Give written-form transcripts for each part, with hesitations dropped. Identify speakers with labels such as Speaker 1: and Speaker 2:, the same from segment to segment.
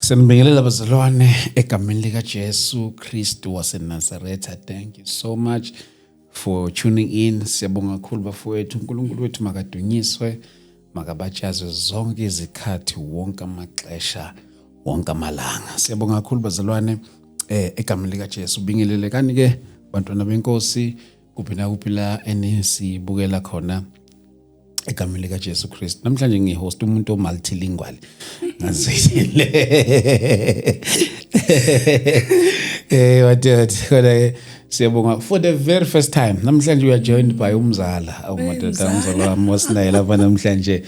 Speaker 1: Sanibingelela bazalwane egameni lika Jesu Kristu waseNazaretha. Thank you so much for tuning in. Siyabonga kakhulu bafowethu. uNkulunkulu wethu makadunyiswe, makabatshazwe zonke izikhathi, wonke amaxesha, wonke amalanga. Siyabonga kakhulu bazalwane egameni lika Jesu. Bingelele kanike bantwana benkosi kuphi na kuphi la enisibukela khona egameni lika Jesu Kristu. Namhlanje ngihost umuntu omultilingual. Ngazile. Kodwa siyabonga for the very first time. Namhlanje we are joined by umzala. Awumadoda umzala wami wasinaye lapha namhlanje.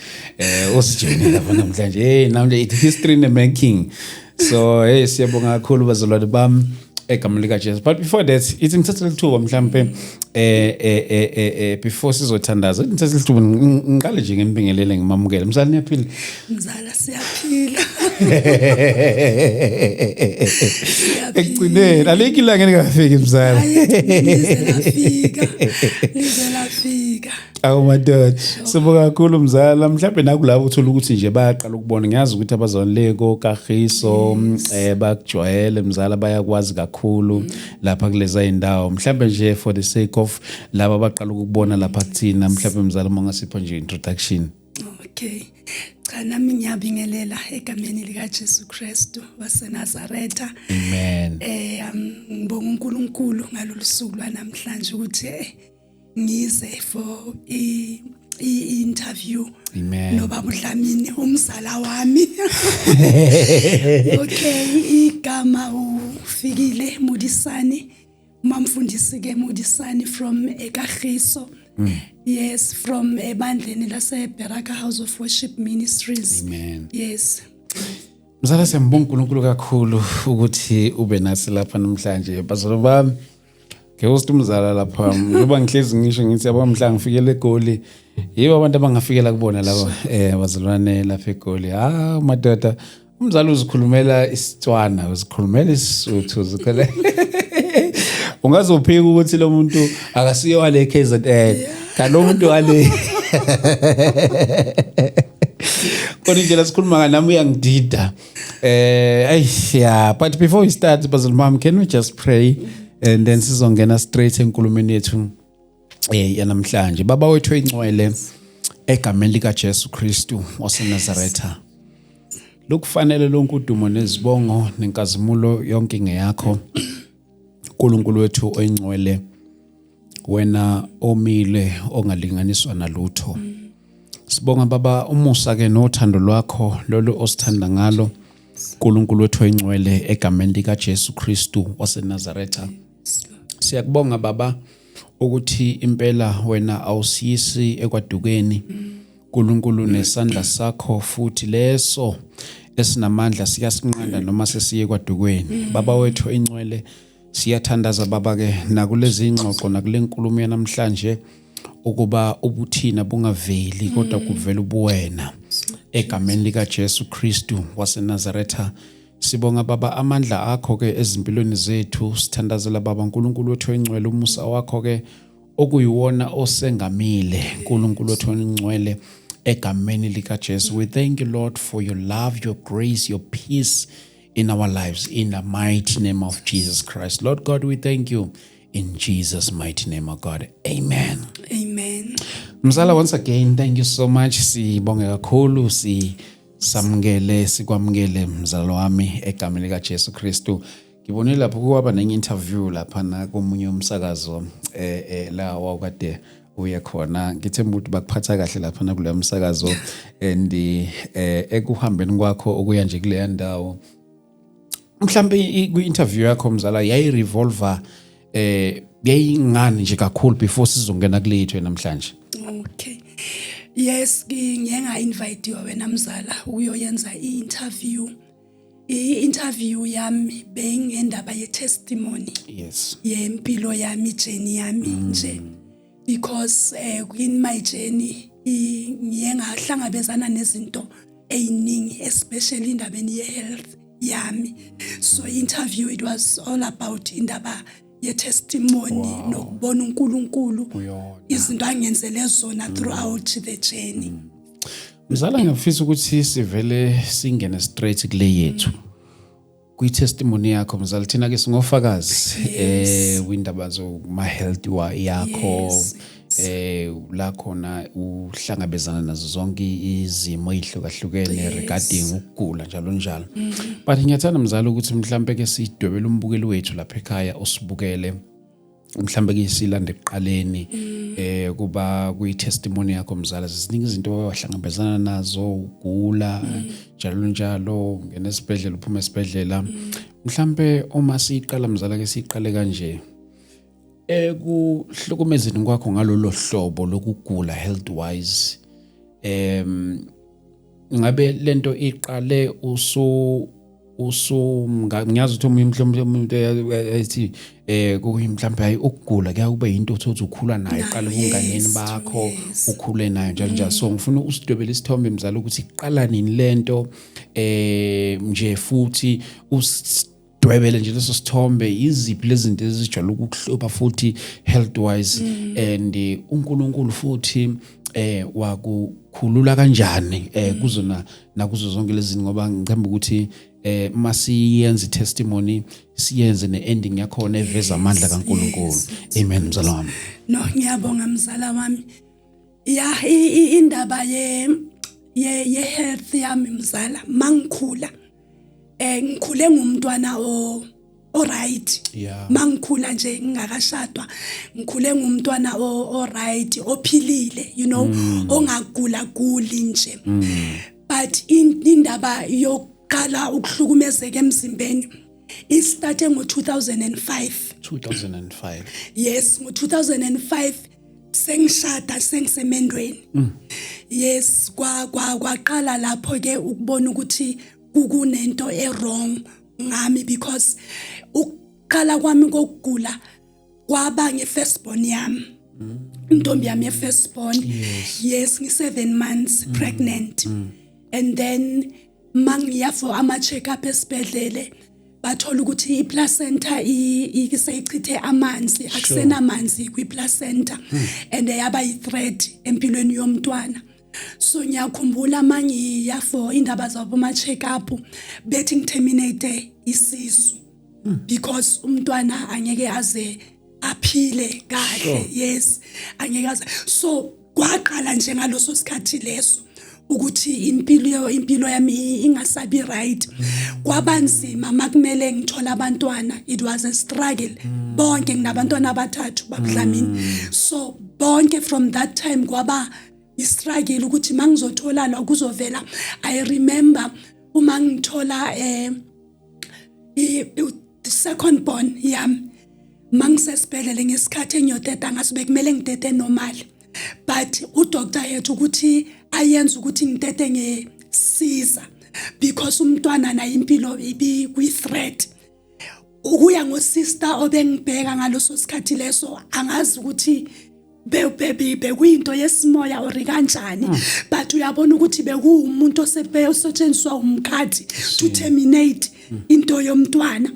Speaker 1: Usijoyine lapha namhlanje. Namhlanje it's history in the making. So siyabonga kakhulu bazalwane bami egameni lika Jesu. But before that, it's ngithatha lithuba mhlambe before sizothandaza ngithatha lithuba ngiqale nje ngembingelele ngimamukele. Mzala niyaphila?
Speaker 2: Mzala siyaphila.
Speaker 1: Ekugcineni alike ilanga ngingafiki mzala.
Speaker 2: Lize lafika.
Speaker 1: Awu madoda. Sibonga kakhulu mzala. Mhlambe nakulabo uthola ukuthi nje bayaqala ukubona. Ngiyazi ukuthi abazalwane koKagiso bakujwayele mzala bayakwazi kakhulu lapha kuleza indawo. Mhlambe nje for the sake of laba baqala ukubona lapha kuthina mhlambe mzala mongasipha nje introduction.
Speaker 2: Okay. Cha nami ngiyabingelela egameni lika Jesu Kristu waseNazaretha.
Speaker 1: Amen.
Speaker 2: Ngibonga uNkulunkulu ngalolu suku lwanamhlanje ukuthi ngize for interview nobaba uDlamini umzala wami. Okay, igama ufikile Modisani, umamfundisi ke Modisani from eKagiso. Yes, from ebandleni lase Beraka House of Worship Ministries.
Speaker 1: Amen.
Speaker 2: Yes.
Speaker 1: Mzala siyambonga uNkulunkulu kakhulu ukuthi ube nasi lapha namhlanje. Bazalwane bami ngiyost umzala lapha ngoba ngihlezi ngisho ngithi abamhla ngifikele eGoli. Yibo abantu abangafikela kubona labo bazalwane lapha eGoli. Madoda umzala uzikhulumela isitswana, uzikhulumela isisuthu zikhole. Ungazophika ukuthi lo muntu akasiyo wale KZN. Kalo muntu wale. Kodwa nje lasikhuluma nami uyangidida. But before we start bazalwane, can we just pray and then sizongena straight enkulumeni yethu yanamhlanje. Baba wethu engcwele egameni lika Jesu Kristu waseNazaretha. Lokufanele lonke udumo nezibongo nenkazimulo yonke ngeyakho. uNkulunkulu wethu oyingcwele, wena omile ongalinganiswa nalutho. Sibonga baba umusa ke nothando lwakho lolo osithanda ngalo. uNkulunkulu wethu oyingcwele egameni lika Jesu Kristu waseNazaretha. Siyakubonga baba ukuthi impela wena awusiyisi ekwadukeni. uNkulunkulu nesandla sakho futhi leso esinamandla siyasinqanda noma sesiye ekwadukeni. Baba wethu oyingcwele siyathandaza baba ke nakulezi ingxoxo nakulenkulumo yanamhlanje ukuba ubuthina bungaveli kodwa kuvela ubuwena egameni lika Jesu Kristu waseNazaretha. Sibonga baba amandla akho ke ezimpilweni zethu. Sithandazela baba uNkulunkulu wethu oyingcwele umusa wakho ke okuyiwona osengamile. uNkulunkulu wethu oyingcwele egameni lika Jesu. We thank you Lord for your love, your grace, your peace in our lives, in the mighty name of Jesus Christ. Lord God, we thank you in Jesus' mighty name, of God. Amen.
Speaker 2: Amen.
Speaker 1: Mzala, once again, thank you so much. Sibonge kakhulu, samngele, sikwamngele mzala wami egameni lika Jesu Kristu. Ngibonile lapho kuwaba nenye interview lapha na komunye umsakazo la wakade uye khona. Ngithemba ukuthi bakuphatha kahle lapha na kule umsakazo and ekuhambeni kwakho okuya nje kule ndawo. Mhlambe ku-interview yakho mzala yayi revolver yayingani nje kakhulu before sizongena kulethu namhlanje.
Speaker 2: Okay. Yes, ngiyenga-invite wena mzala uyoyenza i-interview. I-interview yami beyingendaba ye-testimony.
Speaker 1: Yes.
Speaker 2: Yempilo yami, journey yami nje. Because in my journey ngiyengahlangabezana nezinto eziningi, especially indabeni ye-health yami. So interview it was all about indaba ye-testimony nokubona uNkulunkulu izinto angenzele zona throughout the journey.
Speaker 1: Mzala ngiyafisa ukuthi sivele singene straight kule yethu. kwi-testimony yakho mzala thina ke singofakazi windaba zoma health yakho la khona uhlangabezana nazo zonke izimo ezihlukahlukene regarding ukugula njalo njalo. But ngiyathanda mzala ukuthi mhlambe ke sidwebele umbukeli wethu lapha ekhaya osibukele mhlambe ke silande eqaleni kuba kwi-testimony yakho mzala ziningi izinto owahlangabezana nazo ugula njalo njalo ngene esibhedlela uphuma esibhedlela mhlambe uma siqala mzala ke siqale kanje kuhlukumezeni kwakho ngalolu hlobo lokugula health wise ngabe lento iqale ngiyazi ukuthi umuntu ethi mhlambe hayi ukugula kuyakube into othothi ukhula nayo iqala kunganeni bakho ukhule nayo njalo njalo. So ngifuna usidwebele isithombe mzala ukuthi iqala nini lento nje futhi dwebele nje leso sithombe iziphi lezi zinto ezijwayele ukukuhlupha futhi health wise and uNkulunkulu futhi wakukhulula kanjani kuzona nakuzo zonke lezi zinto ngoba ngicemba ukuthi masiyenza testimony siyenze neending yakho neveza amandla kaNkulunkulu. Amen mzala wami.
Speaker 2: No ngiyabonga mzala wami. Ya indaba ye health yami mzala mangikhula ngikhule ngumntwana right mangikhula nje ngingakashadwa ngikhule ngumntwana right ophilile you know ongagula guli nje but indaba yokuqala ukuhlukumezeka emzimbeni it started ngo2005 yes ngo2005 sengishada sengisemendweni yes kwaqala lapho ke ukubona ukuthi kunento wrong ngami because ukuqala kwami kokugula kwaba ngefirstborn yami intombi yami yefirstborn yes ngi7 months pregnant and then mangiya for ama check up esibhedlele bathola ukuthi iplacenta iseyichithe amanzi akusena amanzi kwiplacenta and yaba yithreat empilweni yomntwana. So ngiyakhumbula mangiya for indaba zabo ma check up bethi ngiterminate isisu because umntwana angeke aze aphile kahle yes angeke aze. So kwaqala nje ngaloso sikhathi leso ukuthi impilo yami ingasabi right kwabanzima makumele ngithola abantwana it was a struggle bonke nginabantwana abathathu babudlamini so bonke from that time kwaba istruggle ukuthi mangizothola la kuzovela. I remember uma ngithola the second born yami mangisesibhedlela ngesikhathi engiyoteta ngasibe kumele ngitete normal but udoctor yethu ukuthi ayenza ukuthi ngitete ngesiza because umntwana naye impilo ibi kwi threat. Ukuya ngosister obengibheka ngaloso sikhathi leso angazi ukuthi bekuyinto yesimoya or kanjani but uyabona ukuthi bekuumuntu osetshenziswa umkhathi to terminate into yomntwana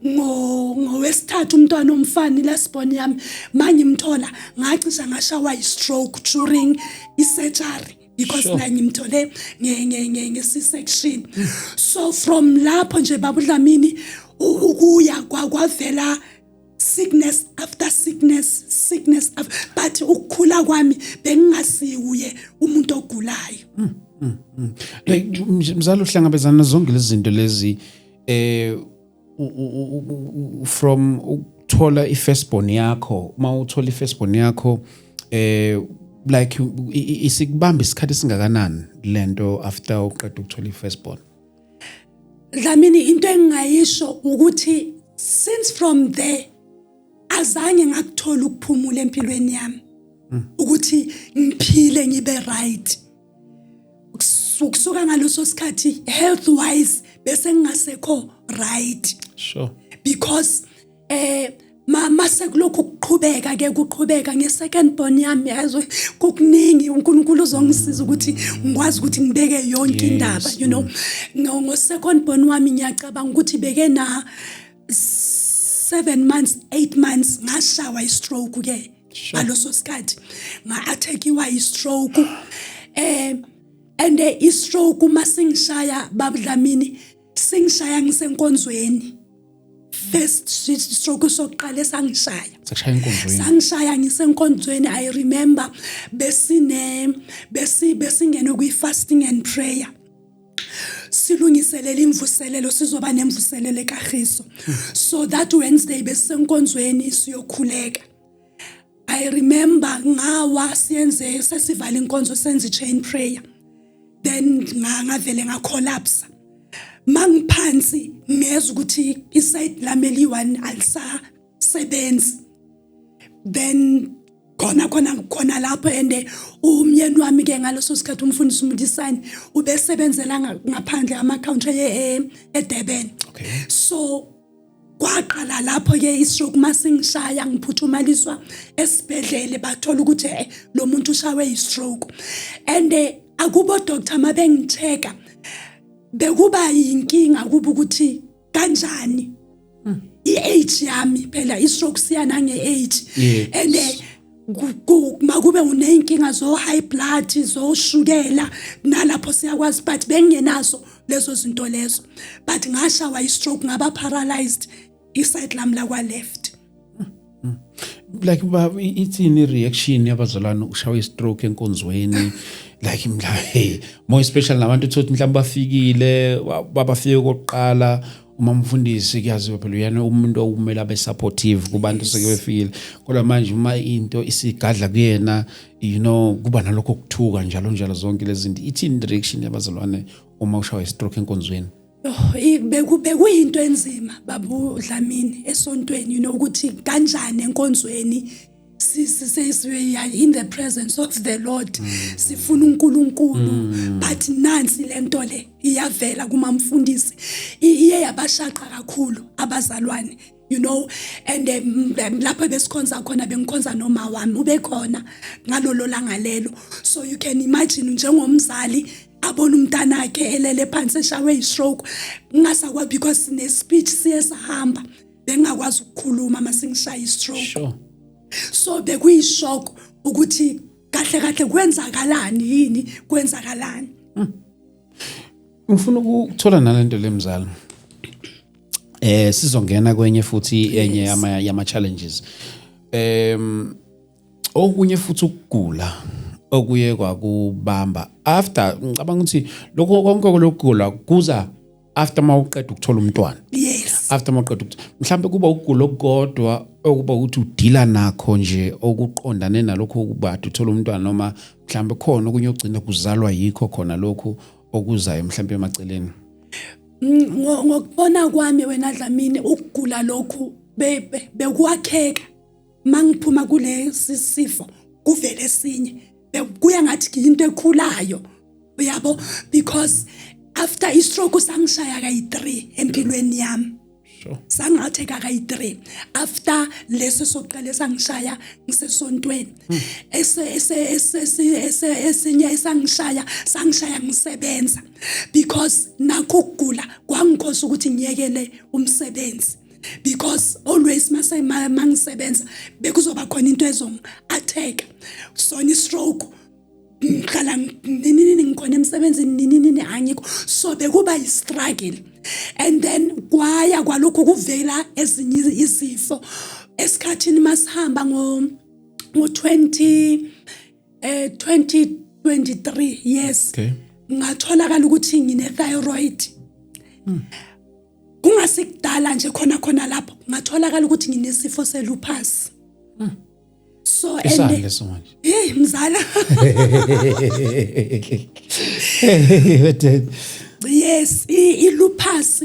Speaker 2: ngowesithathu umntwana omfana lesibone yami mangimthola ngacisha ngashawa i-stroke during i-surgery because la ngimthole nge-C-section. So from lapho nje babudlamini ukuya kwavela sickness after sickness but ukukhula kwami bengingasiuye umuntu ogulayo.
Speaker 1: Like mzalo uhlangabezana zonke lezi zinto lezi from ukuthola ifirstborn yakho uma uthola ifirstborn yakho like isikubamba isikhathi singakanani lento after uqeda ukuthola ifirstborn?
Speaker 2: Dlamini into engayisho ukuthi since from there azange ngakuthola ukuphumula empilweni yami ukuthi ngiphile ngibe right. Ukusuka ngaloso sikhathi health wise bese ngingasekho right.
Speaker 1: Sure.
Speaker 2: Because mase kulokhu kuqhubeka ke kuqhubeka nge-second born yami yazo kukuningi uNkulunkulu uzongisiza ukuthi ngikwazi ukuthi ngibeke yonke indaba you know ngo-second born wami ngiyacabanga ukuthi beke na 7 months 8 months ngashawa i-stroke ke ngaloso sikhathi nga-attack-iwa i-stroke and i-stroke uma singishaya babudlamini singishaya ngisenkonzweni. First stroke sokuqala sangishaya.
Speaker 1: Sakushaya enkonzweni.
Speaker 2: Sangishaya ngisenkonzweni. I remember besingene kwi fasting and prayer. Silungiselela imvuselelo sizoba nemvuselelo eKagiso. So that Wednesday besenkonzweni siyokhuleka. I remember ngawa siyenze sesivala inkonzo senze chain prayer. Then ngavele ngacollapse. Mangiphansi ngezwe ukuthi iside lami eli1 alisasebenzi. Then khona lapho ende umyeni wami ke ngaloso sikhathi umfundisi uMdisani ubesebenzela ngaphandle ama-account eDurban.
Speaker 1: Okay.
Speaker 2: So kwaqala lapho ke istroke masingishaya ngiphuthumaliswa esibhedlele bathola ukuthi lo muntu ushawe istroke. And akubo doctor mabengicheka bekuba yinkinga kuba ukuthi kanjani i-age yami phela istroke siyana nge-age. And makube unenkinga zo high blood zo shukela nalapho siyakwazi but bengenazo lezo zinto lezo, but ngashawa istroke ngaba paralyzed iside lami la kwa left.
Speaker 1: Like itsini reaction yabazalwane ushawa istroke enkonzweni like hey more special nabantu thothi mhlawumbe bafikile babafike kokuqala uma umfundisi kuyaziwa phela uyena umuntu okumele abe supportive kubantu sekebefikile kodwa manje uma into isigadla kuyena kuba nalokho kuthuka njalo zonke lezi zinto ithini direction yabazalwane uma ushawa istroke enkonzweni.
Speaker 2: Bekuyinto enzima babu Dlamini esontweni ukuthi kanjani enkonzweni we in the presence of the Lord sifuna uNkulunkulu but nansi lento le iyavela kuma mfundisi iye yabashaqa kakhulu abazalwane and lapho besikhonza khona bengikhonza noma wami ube khona ngalolo langa lelo. So you can imagine njengomzali abona umntana wakhe elele phansi eshawe istroke ngasakwa because ne speech siyesahamba bengakwazi ukukhuluma masingishaya istroke.
Speaker 1: Sure.
Speaker 2: So bekuyishock ukuthi kahle kwenzakalani yini kwenzakalani.
Speaker 1: Ngifuna ukuthola nalento lemzalo. Sizongena kwenye futhi enye yama challenges. Okunye futhi ukugula okuye kwakubamba after ngicabanga ukuthi lokho konke lokugula kuza after mawuqeda ukuthola umntwana.
Speaker 2: Yes.
Speaker 1: After mawuqeda mhlambe kuba ukugula okukodwa okuba ukuthi udila nakho nje okuqondane nalokho ukubade uthola umntwana noma mhlambe khona okunye ugcina kuzalwa yikho khona lokho okuzayo mhlambe emaceleni.
Speaker 2: Ngokubona kwami wena Dlamini ukugula lokhu bekwakheka mangiphuma kulesi sifo kuvele esinye kuya ngathi into ekhulayo uyabo because after istroke sangishaya kayi3 empilweni yami.
Speaker 1: Sure.
Speaker 2: Sangatheka kayi3 after leso soqala sangishaya ngisesontweni esinye sangishaya ngisebenza because nakho ukugula kwangikhosa ukuthi ngiyekele umsebenzi because always mangisebenza bekuzoba khona into ezongi-attack. So ni stroke ngiqala nini ngikhona emsebenzini nini angikho so bekuba i-struggle. And then kwaya kwalokho kuvela ezinye izifo esikhathini masihamba ngo 2023 yes.
Speaker 1: Okay.
Speaker 2: Ngatholakala ukuthi ngine thyroid. Kungasikudala nje khona lapho ngatholakala ukuthi nginesifo selupus. So
Speaker 1: Isandla somanje.
Speaker 2: Mzala. Yes, ilupus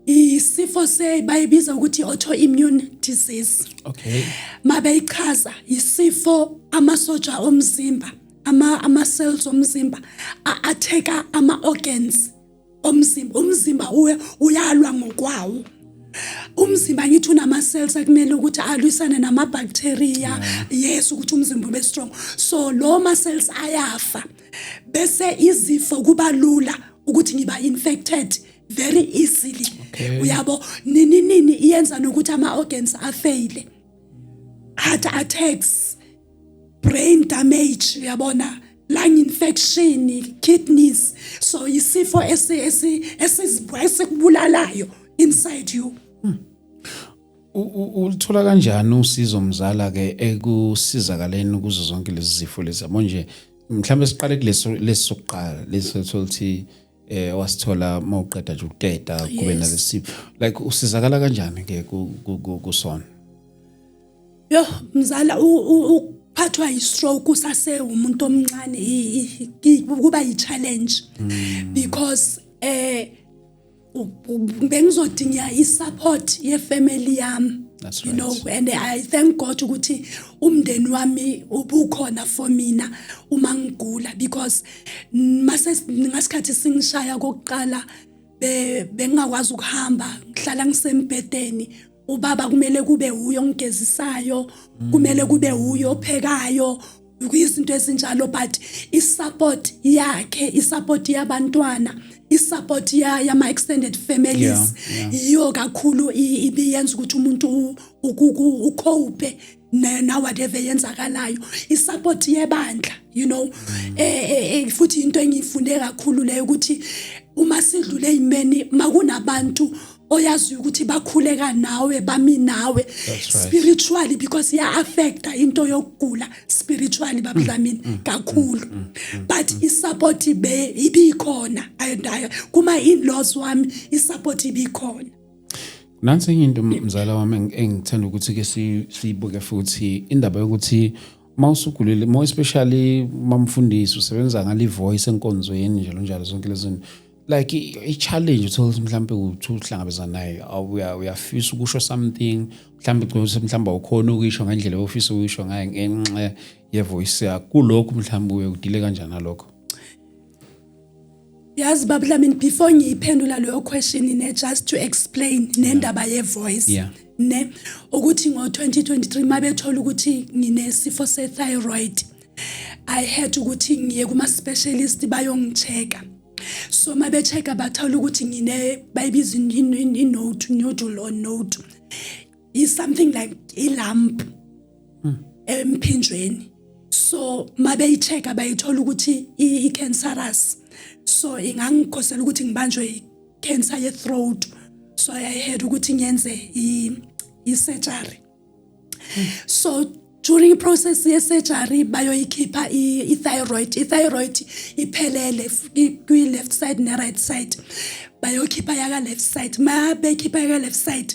Speaker 2: isifo bayibiza ukuthi autoimmune disease.
Speaker 1: Okay.
Speaker 2: Mabeyichaza isifo amasoja omzimba ama cells omzimba atheka ama organs umzimba uyalwa ngokwawo. Umzimba ngithi unama cells akumele ukuthi alwisane nama bacteria. Yes, ukuthi umzimba ube strong. So lo ma cells ayafa bese izifo kuba lula ukuthi ngiba infected very easily.
Speaker 1: Okay.
Speaker 2: Uyabo nini iyenza nokuthi ama organs afaile. Heart attacks, brain damage uyabona lung infection, kidneys. So isifo esikubulalayo inside you.
Speaker 1: Ulithola kanjani usizo mzala ke ekusizakaleni kuzo zonke lezi zifo lezi manje mhlawumbe siqale kuleso sokuqala lesithothi wasithola mawuqeda nje ukuteta kube nalesi like usizakala kanjani ke kusona?
Speaker 2: Yo mzala uphathwa i-stroke usase umuntu omncane kuba i-challenge because bengizodinga i-support ye-family yami.
Speaker 1: That's
Speaker 2: you
Speaker 1: right.
Speaker 2: know, and I thank God ukuthi umndeni wami ubukhona for mina uma ngigula because ngasikhathi singishaya kokuqala bengakwazi ukuhamba ngihlala ngisembedeni. Ubaba kumele kube uyo ongigezisayo, kumele kube uyo ophekayo, izinto ezinjalo, but i-support yakhe, i-support yabantwana, i-support yama extended families iyo kakhulu ibiyenza ukuthi umuntu ucope na whatever yenzakalayo. I-support yebandla, you know, futhi into engiyifunde kakhulu leyo ukuthi uma sidlule imeni makunabantu oyazi ukuthi bakhuleka nawe bami nawe spiritually because ya affecta into yokugula spiritually babudlamini kakhulu. But i-support ibikhona and kuma in-laws wami i-support ibikhona.
Speaker 1: Nansi into mzala wami engithanda ukuthi ke sibuke futhi indaba yokuthi mawusugulile more especially mamfundisi usebenza ngale voice enkonzweni njalo zonke lezi zinto like a challenge uthola mhlambe uhlangabezana naye uyafisa ukusho something mhlambe ukhona ukuyisho ngendlela ofisa ukuyisho ngaye ngenxa ye voice yakho kulokho mhlambe uyudile kanjani nalokho?
Speaker 2: Yazi babudlamini before ngiyiphendula leyo question just to explain nendaba ye voice ne ukuthi ngo-2023 mabethola ukuthi nginesifo se-thyroid I had ukuthi ngiye kuma specialist bayongichecka. So mabechecka bathola ukuthi ngine bayibiza nodule or node is something like a lump emphinjweni. So mabeyichecka bayithola ukuthi i-cancerous. So ingangikhosela ukuthi ngibanjwe i-cancer ye-throat. So I had ukuthi ngenze i-surgery. So during process ye-surgery bayoyikhipha i-thyroid. I-thyroid iphelele kwi-left side ne-right side. Bayokhipha yaka left side. Mabekhipha yaka left side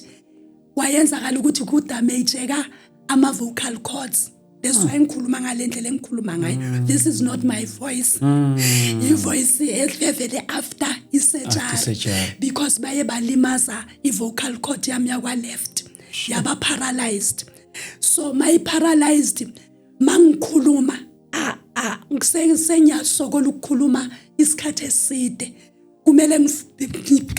Speaker 2: kwayenzakala ukuthi kudamage ama-vocal cords. That's why ngikhuluma ngalendlela engikhuluma ngayo. This is not my voice. I-voice evele after i-surgery because baye balimaza i-vocal cord yami yakwa left. Yaba paralyzed. So my paralyzed mangikhuluma ngisenyasokola ukukhuluma isikhathi eside. Kumele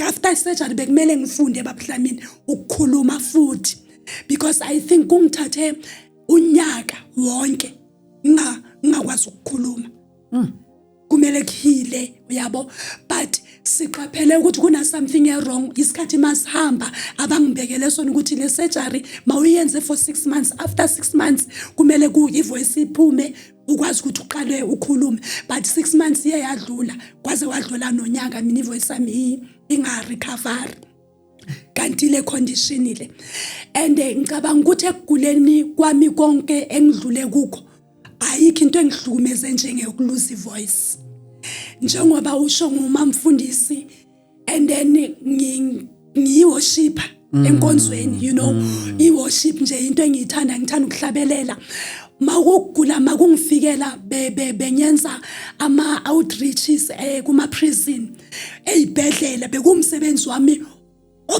Speaker 2: after surgery bekumele ngifunde babudlamini ukukhuluma futhi because I think kungithathe unyaka wonke ngingakwazi ukukhuluma. Kumele khile uyabo but siqaphele ukuthi kuna something wrong isikhathi masihamba abangibekele sona ukuthi le surgery mawuyenze for 6 months. After 6 months kumele ivoice iphume ukwazi ukuthi uqale ukhulume but 6 months yadlula kwaze wadlula nonyaka mina ivoice yami inga recover kanti le condition ile and ngicabanga ukuthi ekuguleni kwami konke engidlule kukho ayikho into engihlukumeze njengekuluza ivoice njengoba usho ngumamfundisi and then ngiworship enkonzweni, you know, iworship nje into engiyithanda ngithanda ukuhlabelela. Makugula makungifikela benyenza ama outreaches kuma prison eyibhedlela bekumsebenzi wami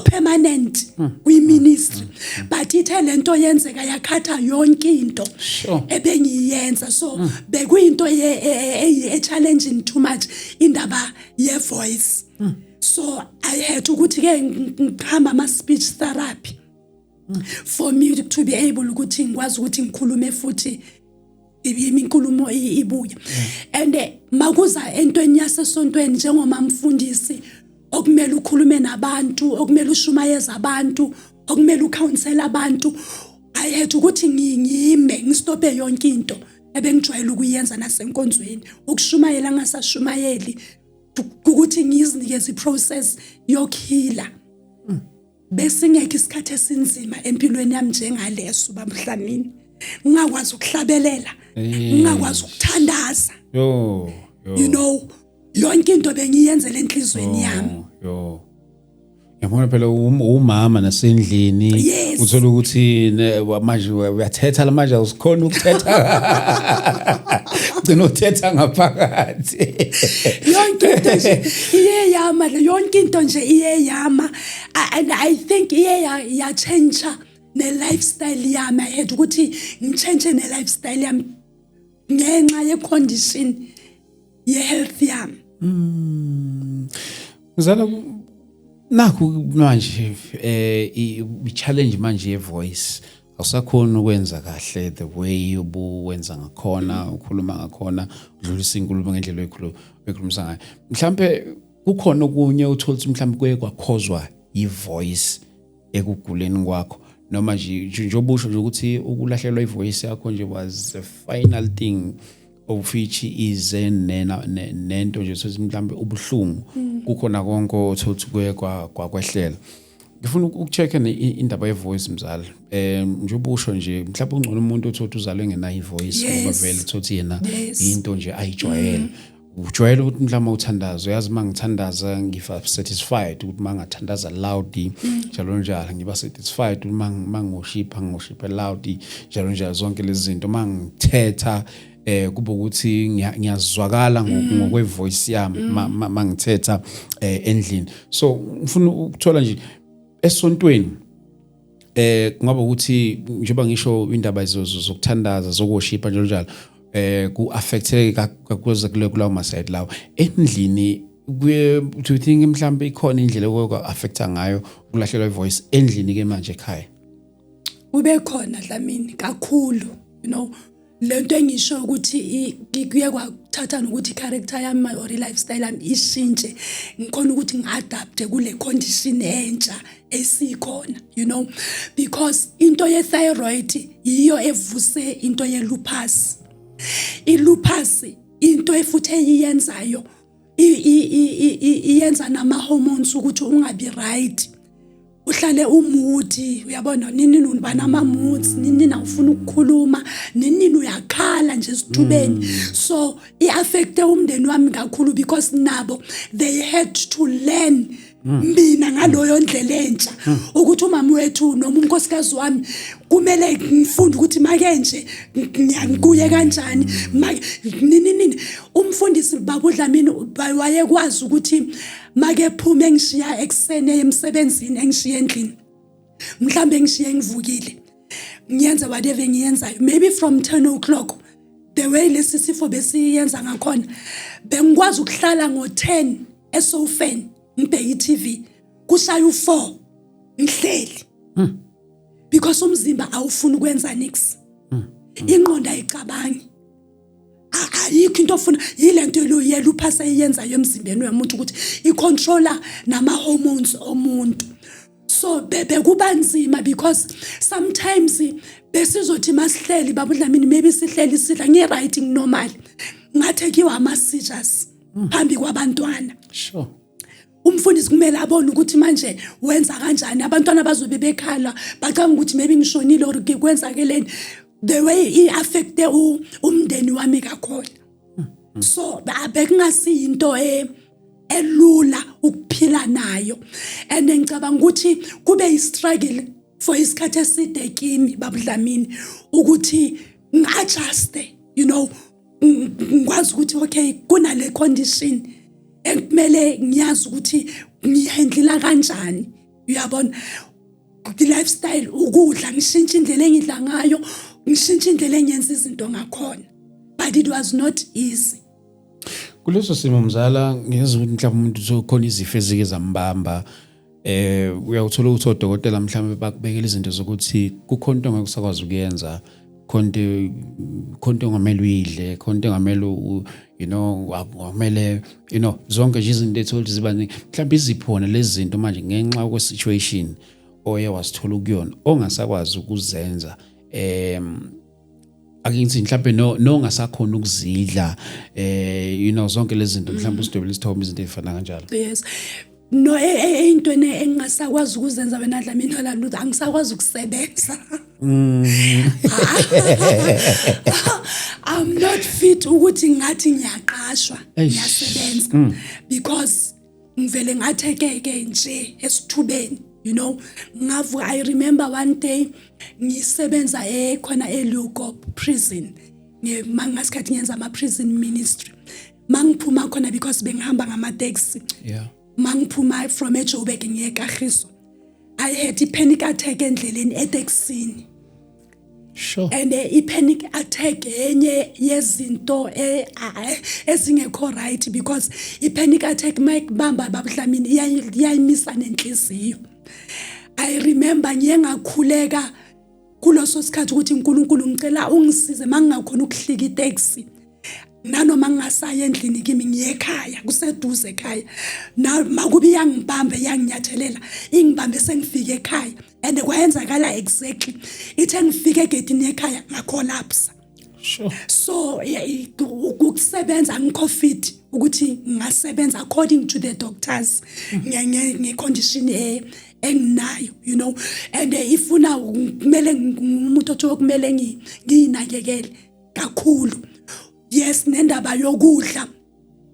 Speaker 2: permanent kwi ministry but ithe lento yenzeka yakhatha yonke into ebengiyenza so bekuyinto ye challenging too much indaba ye voice. So I had ukuthi ke ngihamba ama speech therapy for me to be able ukuthi ngikwazi ukuthi ngikhulume futhi iminkulumo ibuya and makuza entweni yasesontweni njengoma mfundisi okumele ukhulume nabantu, okumele ushumayeze abantu, okumele ucounsel abantu. I had ukuthi ngiyime ngistope yonke into ebengijwayele ukuyenza nasenkonzweni ukushumayela ngasashumayeli ukuthi ngizinikeze iprocess yokuhila bese ngeke isikhathi esinzima empilweni yami njengaleso bamhlamini ngingakwazi ukuhlabelela ngingakwazi ukuthandaza you know yonke into bengiyenzele enhlizweni yami
Speaker 1: yabona phela umama nasendlini uthola ukuthi manje uyathetha la manje usikhona ukuthetha ugcina uthetha ngaphakathi
Speaker 2: yonke into nje iyeyama yonke into nje iyeyama and I think ya change ne lifestyle yami I had ukuthi ngichange ne lifestyle yami ngenxa ye condition ye health yami
Speaker 1: uzala nakho manje i-challenge manje ye-voice awusakhona ukwenza kahle the way ubuwenza ngakhona ukhuluma ngakhona udlulisa inkulumo ngendlela ekhulumisa ngayo mhlambe kukhona okunye uthola ukuthi mhlambe kuye kwakhozwa i-voice ekuguleni kwakho noma nje obusho nje ukuthi ukulahlelwa i-voice yakho nje was the final thing of which is nento nje sothi mhlambe ubuhlungu kukhona konke othothi kuye kwakwehlela ngifuna ukuchecka indaba ye-voice mzala nje ubusho nje mhlawumbe ungcono umuntu othothi uzalwe ngenayo i-voice ngoba vele thothi yena into nje ayijwayele ujwayele ukuthi mhlawumbe uthandaza uyazi mangithandaza ngifa satisfied ukuthi mangathandaza loud njalo njalo ngiba satisfied ukuthi mangoshipa loud njalo njalo zonke lezi zinto mangithetha kuba ukuthi ngiyazwakala ngokwevoice yami mangithetha endlini so ngifuna ukuthola nje esontweni kungaba ukuthi njengoba ngisho indaba zokuthandaza zokushipa njalo njalo ku affecteke kakuze kulawo maside lawo endlini do you think mhlambe ikhona indlela okwa affecta ngayo ukulahlelwa ivoice endlini ke manje ekhaya
Speaker 2: ube khona Dlamini kakhulu you know lento engisho ukuthi kuye kwathatha nokuthi character yami or lifestyle yami ishintshe ngikhona ukuthi ngiadapt kule condition entsha esikhona you know because into ye thyroid yiyo evuse into ye lupus ilupus into efuthe iyenzayo iyenza nama hormones ukuthi ungabi right uhlale umudi uyabona nini banama moods nini awufuna ukukhuluma nini uyakhala nje esithubeni so iaffecte umndeni wami kakhulu because nabo they had to learn mina ngaloyo ndlela entsha ukuthi umama wethu noma unkosikazi wami kumele ngifunde ukuthi make nje ngikuye kanjani nini umfundisi baba uDlamini wayekwazi ukuthi make ephume engishiya eksene emsebenzini engishiya endlini mhlambe ngishiya ngivukile ngiyenza whatever ngiyenzayo maybe from 10 o'clock the way lesisifo besiyenza ngakhona bengikwazi ukuhlala ngo10 esofeni ngibheka iTV kushaya u4 ngihleli because umzimba awufuni ukwenza nix ingqondo ayicabangi ayikho into ofuna yilento lupus eyenzayo emzimbeni womuntu ukuthi icontroller nama hormones omuntu so bebe kubanzima because sometimes besizothi masihleli baba uDlamini maybe sihleli sidla ngi-writing normal ngathekiwa ama-seizures phambi kwabantwana
Speaker 1: sure
Speaker 2: umfundisi kumele abone ukuthi manje wenza kanjani abantwana bazobe bekhala bacanga ukuthi maybe ngishonile or kwenzakeleni the way i-affecte umndeni wami kakhona so bekungasi into elula ukuphila nayo and ngicabanga ukuthi kube i-struggle for isikhathi eside kimi baba uDlamini ukuthi ngi-adjuste you know ngikwazi ukuthi okay kunale condition ekumele ngiyazi ukuthi ngihandlela kanjani uyabona lifestyle ukudla ngishintsha indlela engidla ngayo ngishintsha indlela engenza izinto ngakhona but it was not easy
Speaker 1: kuleso simo mzala ngiyeza ukuthi mhlawumbe umuntu uzokhona izifo ezike zambamba uyawuthola ukuthi odokotela mhlawumbe bakubekela izinto zokuthi kukhona into ongekusakwazi ukuyenza khonto ngamele uyidle khonto ngamele ngamele zonke nje izinto ethola ziba mhlawumbe iziphona lezi zinto manje ngenxa kwe situation oye wasithola ukuyona ongasakwazi ukuzenza Akingithi mhlambe nongasakhona ukuzidla zonke lezi zinto mhlambe usidwebele isithombe izinto ezifana kanjalo.
Speaker 2: Yes. No eyintweni engasakwazi ukuzenza wena Dlamini Lutho angisakwazi ukusebenza. I'm not fit ukuthi ngathi ngiyaqashwa ngiyasebenza because ngivele ngathekeke nje esithubeni. I remember one day ngisebenza khona eLugop prison mangasikhathi ngenza ama prison ministry mangiphuma khona because bengihamba ngama taxi mangiphuma from eJoburg ngiye eKagiso I had a panic attack endleleni etaxini.
Speaker 1: Sure.
Speaker 2: And I panic attack enye yezinto ezingekho right because I panic attack mayikubamba babuDlamini iyayimisa nenhliziyo. I remember ngiyengakhuleka kuloso sikhathi ukuthi uNkulunkulu ngicela ungisize mangingakhona ukuhlika itaxi. Nanoma ngingasaya endlini kimi ngiyekhaya kuseduze ekhaya. Na makubi yangibambe yanginyathelela ingibambe sengifike ekhaya. And kwayenzakala exactly ithe ngifike egedini ekhaya ngacollapse.
Speaker 1: Sure.
Speaker 2: So ukusebenza ngikho fit ukuthi ngasebenza according to the doctors ngecondition enginayo and ifuna kumele umuntu otho kumele nginakekele kakhulu. Yes, nendaba yokudla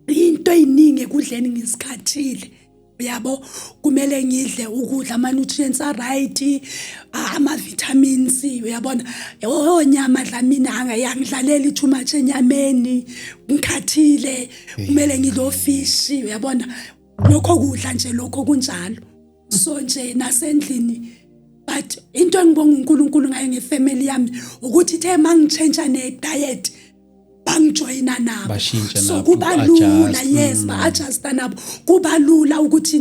Speaker 2: into eyiningi ekudleni ngisikhathile. Uyabo kumele ngidle ukudla ama nutrients are right, ama vitamins uyabona. Onyama Dlamini angayangidlalela too much enyameni ngikhathile kumele ngidlo fish uyabona. Lokho kudla nje lokho kunjalo. So nje nasendlini but into engibonga uNkulunkulu ngayo ngefamily yami ukuthi ithe mangichange ne diet bangijoyina nabo. So kuba lula yes ba-adjust nabo. Kuba lula ukuthi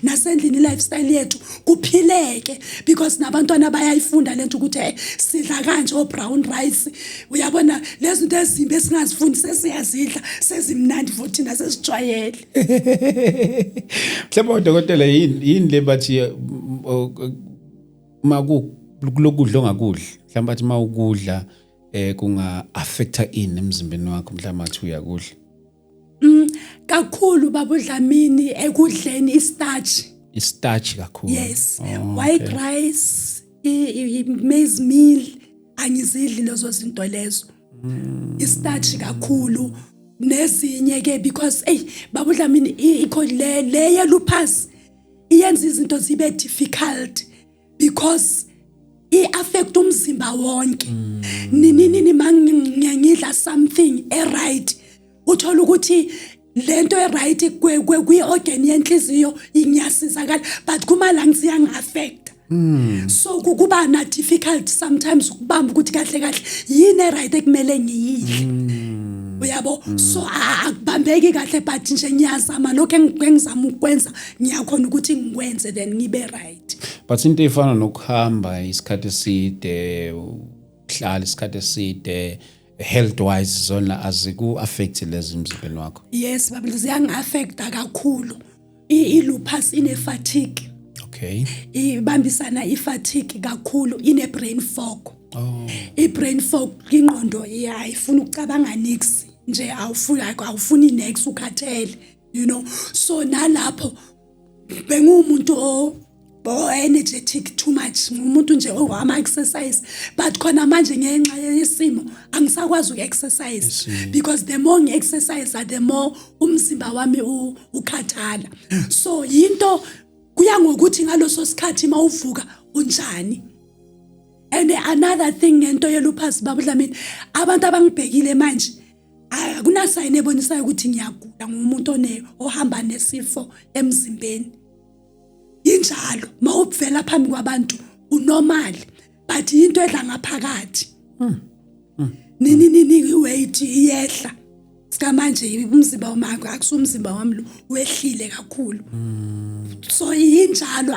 Speaker 2: nasendlini lifestyle yethu kuphileke because nabantwana bayayifunda lento ukuthi sidla kanje brown rice uyabona lezi zinto ezimbi esingazifundi sesiyazidla sezimnandi futhi nasesijwayele.
Speaker 1: Mhlawumbe udokotela yini le bathi kulokudla ongakudla mhlawumbe athi mawukudla kunga affecta ini emzimbeni wakho mhlawumbe athi uyakudla.
Speaker 2: Kakhulu babuDlamini ekudleni
Speaker 1: i-starch kakhulu.
Speaker 2: Yes. White rice, maize meal angizidli lezo zinto lezo. I-starch kakhulu nezinye ke because babuDlamini le yelupus iyenza izinto zibe difficult because i-affect umzimba wonke. Nini mangiyangidla something right uthola ukuthi lento right kwi-organ yenhliziyo ingiyasizakala but kuma lungs yang-affect. So kuba na difficult sometimes ukubamba ukuthi kahle yini right ekumele ngiyidle. Uyabo so akubambeki kahle but nje ngiyazama lokho engizama ukwenza ngiyakhona ukuthi ngikwenze then ngibe right.
Speaker 1: But into efana nokuhamba isikhathi eside uhlala isikhathi eside health wise zona aziku affect lezi emzimbeni wakho.
Speaker 2: Yes babu ziyangi-affecta kakhulu. I-lupus ine fatigue.
Speaker 1: Okay.
Speaker 2: Ibambisana i-fatigue kakhulu ine brain fog. I-brain fog ingqondo ayifuna ukucabanga nix nje awufuni next ukhathele so nalapho bengumuntu energetic too much umuntu nje ama exercise but khona manje ngenxa yesimo angisakwazi uku-exercise because the more ngi-exercise the more umzimba wami ukhathala. So yinto kuya ngokuthi ngaloso sikhathi mawuvuka unjani. And another thing ngento yelupus babuDlamini abantu abangibhekile manje akunasayini ebonisayo ukuthi ngiyagula ngumuntu ohamba nesifo emzimbeni. Injalo mawuvela phambi kwabantu unormal but into edla ngaphakathi. Nini weight iyehla. Sika manje umzimba wami akusumzimba wami lo wehlile kakhulu. So injalo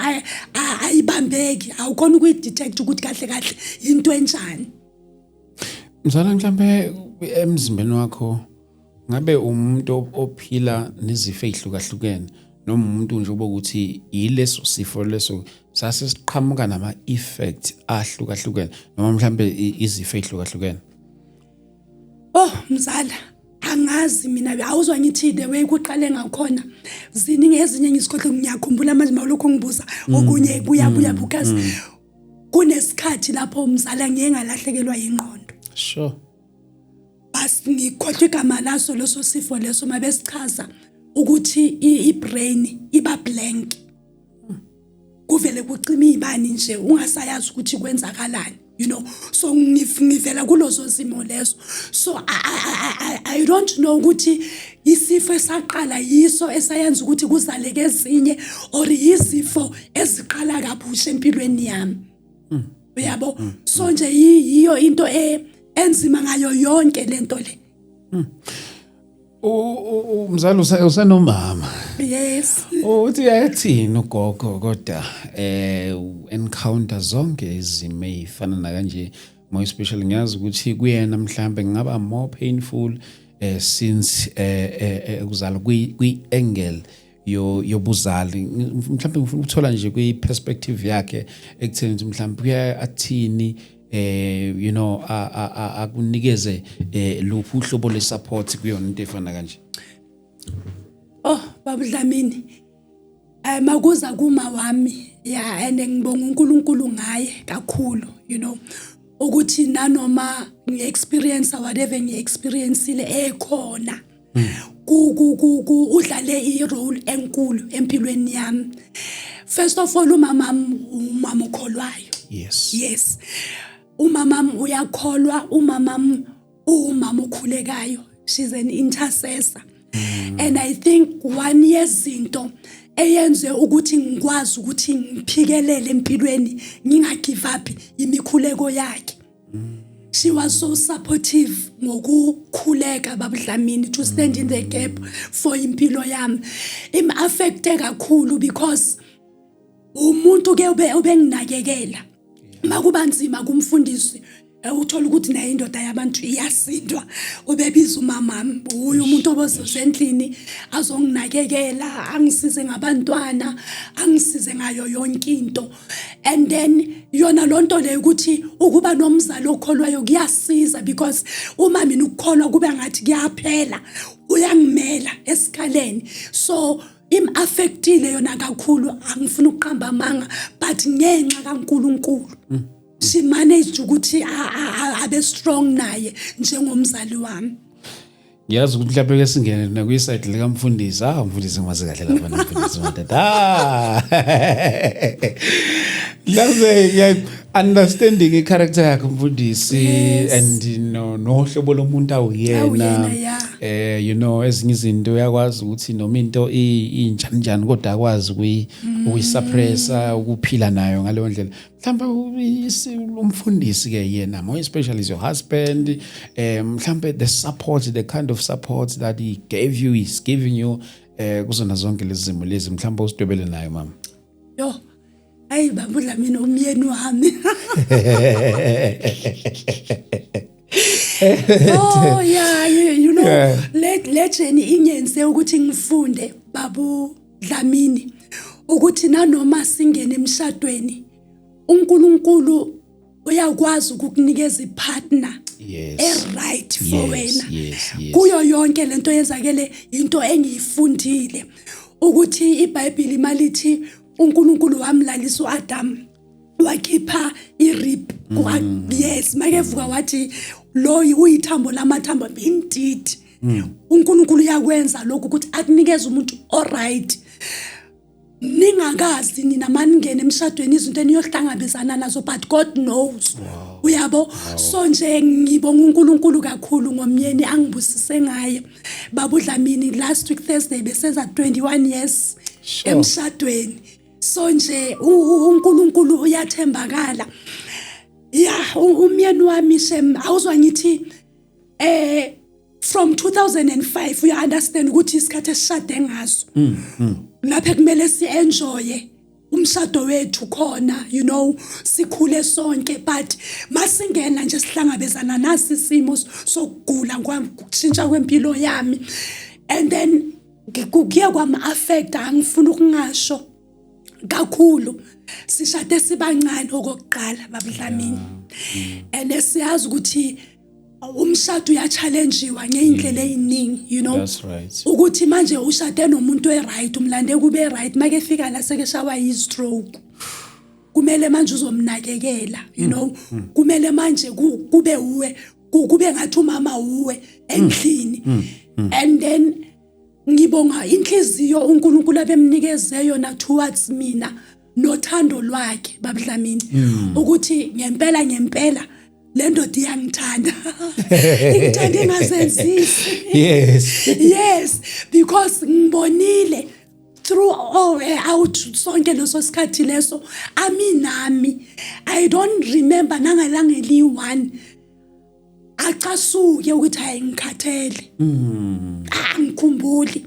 Speaker 2: ayibambeki awukhona ukuyidetect ukuthi kahle into enjani.
Speaker 1: Mzala mhlambe emzimbeni wakho ngabe umuntu ophila nezifo ezihlukahlukene noma umuntu nje obokuthi yileso sifo leso sase siqhamuka nama effect ahlukahlukene noma mhlambe izifo ezihlukahlukene.
Speaker 2: mzala, angazi mina awuzwa ngithi the way kuqale ngakhona ziningi ezinye ngisikhohle ngiyakhumbula manje mawulokho ngibuza okunye buya because kunesikhathi lapho mzala ngiye ngalahlekelwa ingqondo.
Speaker 1: Sure.
Speaker 2: Bas ngikhohle igama laso leso sifo leso mabesichaza ukuthi ibrain iba blank. Kuvele kucima ibani nje ungasayazi ukuthi kwenzakalani. You know, so ngivela kulozo zimo lezo. So I don't know ukuthi isifo esaqala yiso esayenza ukuthi kuzaleke ezinye or yizifo eziqala kabusha empilweni yami. Uyabo? So nje yiyo into enzima ngayo yonke lento le.
Speaker 1: Umzali usenomama.
Speaker 2: Yes.
Speaker 1: Uthi yathini ugogo kodwa encounter zonke izimo ezifana na kanje, more especially ngiyazi ukuthi kuyena mhlambe ngaba more painful since ukuzala kwi angle yobuzali, mhlambe ngifuna ukuthola nje kwi perspective yakhe ekutheni ukuthi mhlambe uyathini you know akunikeze luphi uhlobo le support kuyona into efana kanje.
Speaker 2: Baba Dlamini, makuza kuma wami and ngibonga uNkulunkulu ngaye kakhulu, you know, ukuthi nanoma ngi-experience whatever ngi-experienceile ekhona udlale i-role enkulu empilweni yami. First of all, umama ukholwayo. Yes. Umama uyakholwa, umama ukhulekayo. She's an intercessor. And I think one yezinto eyenze ukuthi ngikwazi ukuthi ngiphikelele empilweni ngingagive up imikhuleko yakhe. She was so supportive ngokukhuleka Baba Dlamini to stand in the gap for impilo yami. Im affecte kakhulu because umuntu ke ubenginakekela. Makuba nzima kumfundisi uthola ukuthi naye indoda yabantu iyasindwa, ubebiza umamami uyu umuntu obosendlini azonginakekela, angisize ngabantwana, angisize ngayo yonke into. And then yona lonto le ukuthi ukuba nomzali okholwayo kuyasiza because uma mina ukukholwa kube ngathi kuyaphela, uyangimela esikhaleni. So im-affectile yona kakhulu, angifuni ukuqamba amanga but ngenxa kaNkulunkulu she managed ukuthi abe strong naye njengomzali wami.
Speaker 1: Yazi ukuthi mhlawumbe ke singene na kwi side lika mfundisi, mfundisi ngwazi kahle lapha namfundisi madada. Mhlawumbe understanding i character yakhe mfundisi and nohlobo lomuntu awuyena. You know ezinye izinto uyakwazi ukuthi noma into injani kodwa akwazi ukuyisuppressa, ukuphila nayo ngaleyo ndlela. Mhlawumbe umfundisi ke yena more especially is your husband, mhlawumbe the support, the kind of support that he gave you, is giving you kuzona zonke lezi zimo lezi mhlawumbe usidwebele nayo mama.
Speaker 2: Yo ayi Baba Dlamini umyeni wami. Oh yeah, you know, let journey inyenze ukuthi ngifunde Baba Dlamini ukuthi nanoma singene emshadweni uNkulunkulu uyakwazi ukukunikeza ipartner right for wena. Kuyo yonke lento yenzakele into engiyifundile ukuthi iBhayibheli malithi uNkulunkulu wamlalisa uAdam wakhipha irib. Yes, makevuka wathi lo uyithambo lamathambo intiti. uNkulunkulu uyakwenza lokho ukuthi akunikeze umuntu alright. Ningakazi nina maningene emshadweni izinto eniyohlangabezana nazo but God knows. Uyabo? So nje ngibonga uNkulunkulu kakhulu ngomyeni angibusise ngaye. Baba Dlamini last week Thursday besenza 21 years emshadweni. So nje uNkulunkulu uyathembakala. Yeah, umyeni wami shem awuzwa ngithi from 2005 you understand ukuthi isikhathi esishade ngaso. Lapha kumele si-enjoye umshado wethu khona, you know, sikhule sonke but masingena nje sihlangabezana nasi isimo sokugula ngokushintsha kwempilo yami and then kuye kwama-affect angifuna ukungasho kakhulu. Sishade sibancane okokuqala Baba Dlamini and siyazi ukuthi umshado uyachallengewa ngeindlela eziningi, you know.
Speaker 1: That's right.
Speaker 2: Ukuthi manje ushade nomuntu right, umlande kube right, make fika la seke shawa yi-stroke. Kumele manje uzomnakekela, you know. Kumele manje kube uwe, kube ngathi umama uwe endlini. And then ngibonga inhliziyo uNkulunkulu abemnikeze yona towards mina nothando lwakhe babuDlamini ukuthi ngempela lento iyangithanda. Ingithanda ingazenzisi. Yes, because ngibonile through out sonke leso sikhathi leso nami I don't remember nangalanga eli1 acasuke ukuthi hayi ngikhathele. Angikhumbuli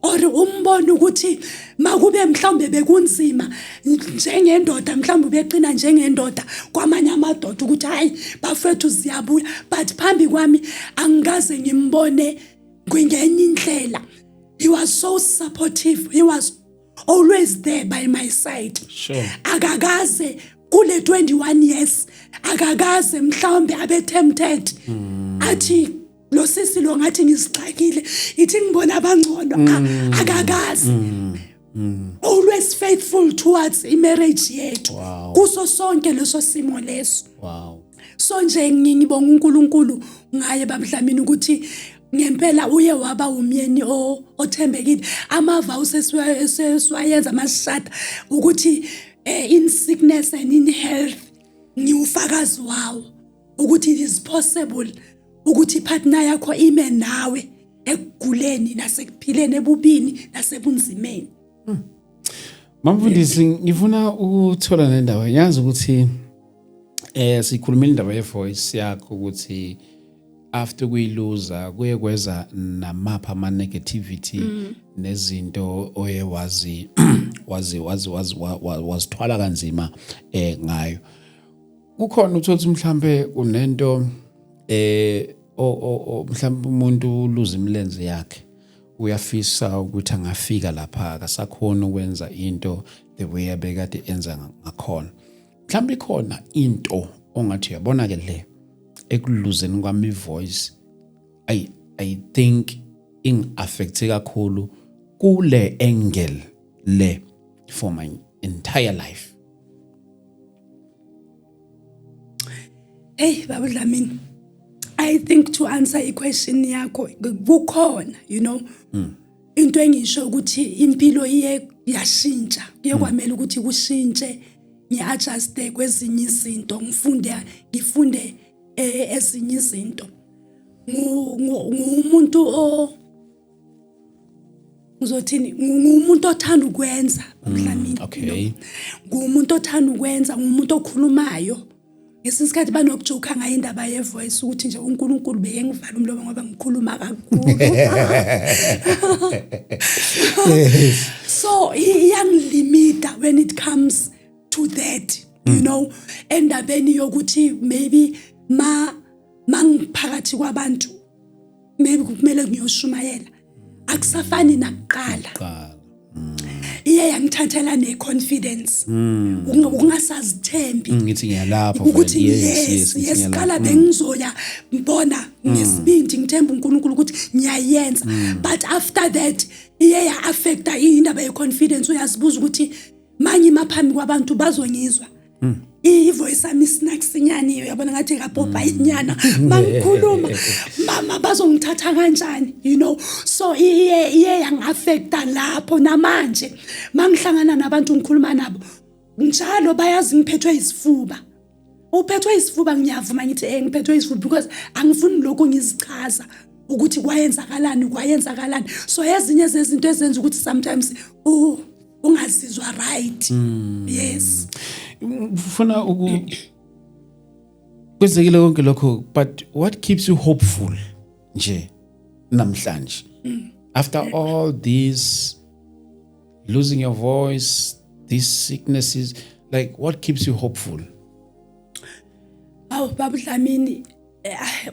Speaker 2: or umbono ukuthi makube mhlawumbe bekunzima njengendoda mhlawumbe beqina njengendoda kwamanye amadoda ukuthi hayi bafethu siyabuya, but phambi kwami angikaze ngimbone ngenye indlela. He was so supportive, he was always there by my side.
Speaker 1: Sure.
Speaker 2: Akakaze kule 21 years akakaze mhlawumbe abe tempted athi lo sisi lo ngathi ngisixakile ithi ngibona abangcono akakaze. Always faithful towards marriage yethu.
Speaker 1: Wow.
Speaker 2: Kuso sonke leso simo leso.
Speaker 1: Wow.
Speaker 2: So nje ngibonga uNkulunkulu ngaye babuDlamini ukuthi ngempela uye waba umyeni othembekile. Amava usesiwayenza amashada ukuthi in sickness and in health ngiufakazi wawo ukuthi it is possible ukuthi partner yakho ime nawe ekuguleni nasekuphileni ebubini nasebunzimeni.
Speaker 1: Mfundisi, ngifuna ukuthola nendawo. Yazi ukuthi sikhulumile indaba ye-voice yakho ukuthi after kuyiluza kuye kweza namapha ama negativity nezinto oye wazithwala kanzima ngayo. Kukhona uthothi mhlambe unento mhlambe umuntu uluza imilenze yakhe uyafisa ukuthi angafika lapha akasakhona ukwenza into the way abekade enza ngakhona. Mhlambe khona into ongathi uyabona ke le ekuluzeni kwami ivoice I think affects kakhulu kule angle le for my entire life.
Speaker 2: Hey babuDlamini, I think to answer a question yakho kukhona, you know, into engisho ukuthi impilo iye yashintsha kuye kwamela ukuthi kushintshe ngiadjuste kwezinye izinto ngifunde ezinye izinto ngumuntu uzothini ngumuntu othanda ukwenza babuDlamini.
Speaker 1: Okay.
Speaker 2: Ngumuntu othanda ukwenza, ngumuntu okhulumayo. Ngesikhathi banokujoka ngayo indaba ye-voice ukuthi nje uNkulunkulu beyengivala umlomo ngoba ngikhuluma kakhulu. So iyanglimita when it comes to that, you know, endabeni yokuthi maybe mangiphakathi kwabantu maybe kumele ngiyoshumayela akusafani nakuqala. Iye yangithathela neconfidence ukungasazithembi
Speaker 1: Ngithi ngiyalapha
Speaker 2: ukuthi yes qala bengizoya ngibona ngesibindi ngithemba uNkulunkulu ukuthi ngiyayenza, but after that iye ya affecta indaba yeconfidence. Uyazibuza ukuthi manje maphambi kwabantu bazongizwa ivoice yami sinakusinyani uyabona ngathi kapopha inyana mangikhuluma mama bazongithatha kanjani, you know. So iye yangaffecta lapho namanje mangihlangana nabantu ngikhuluma nabo njalo bayazi ngiphethwe isifuba. Uphethwe isifuba ngiyavuma ngithi ngiphethwe isifuba because angifuni lokho ngizichaza ukuthi kwayenzakalani. So ezinye zezinto ezenza ukuthi sometimes ungazizwa right. Yes.
Speaker 1: Ufuna kwenzekile konke lokho, but what keeps you hopeful nje namhlanje after all this losing your voice, these sicknesses, like what keeps you hopeful?
Speaker 2: babuDlamini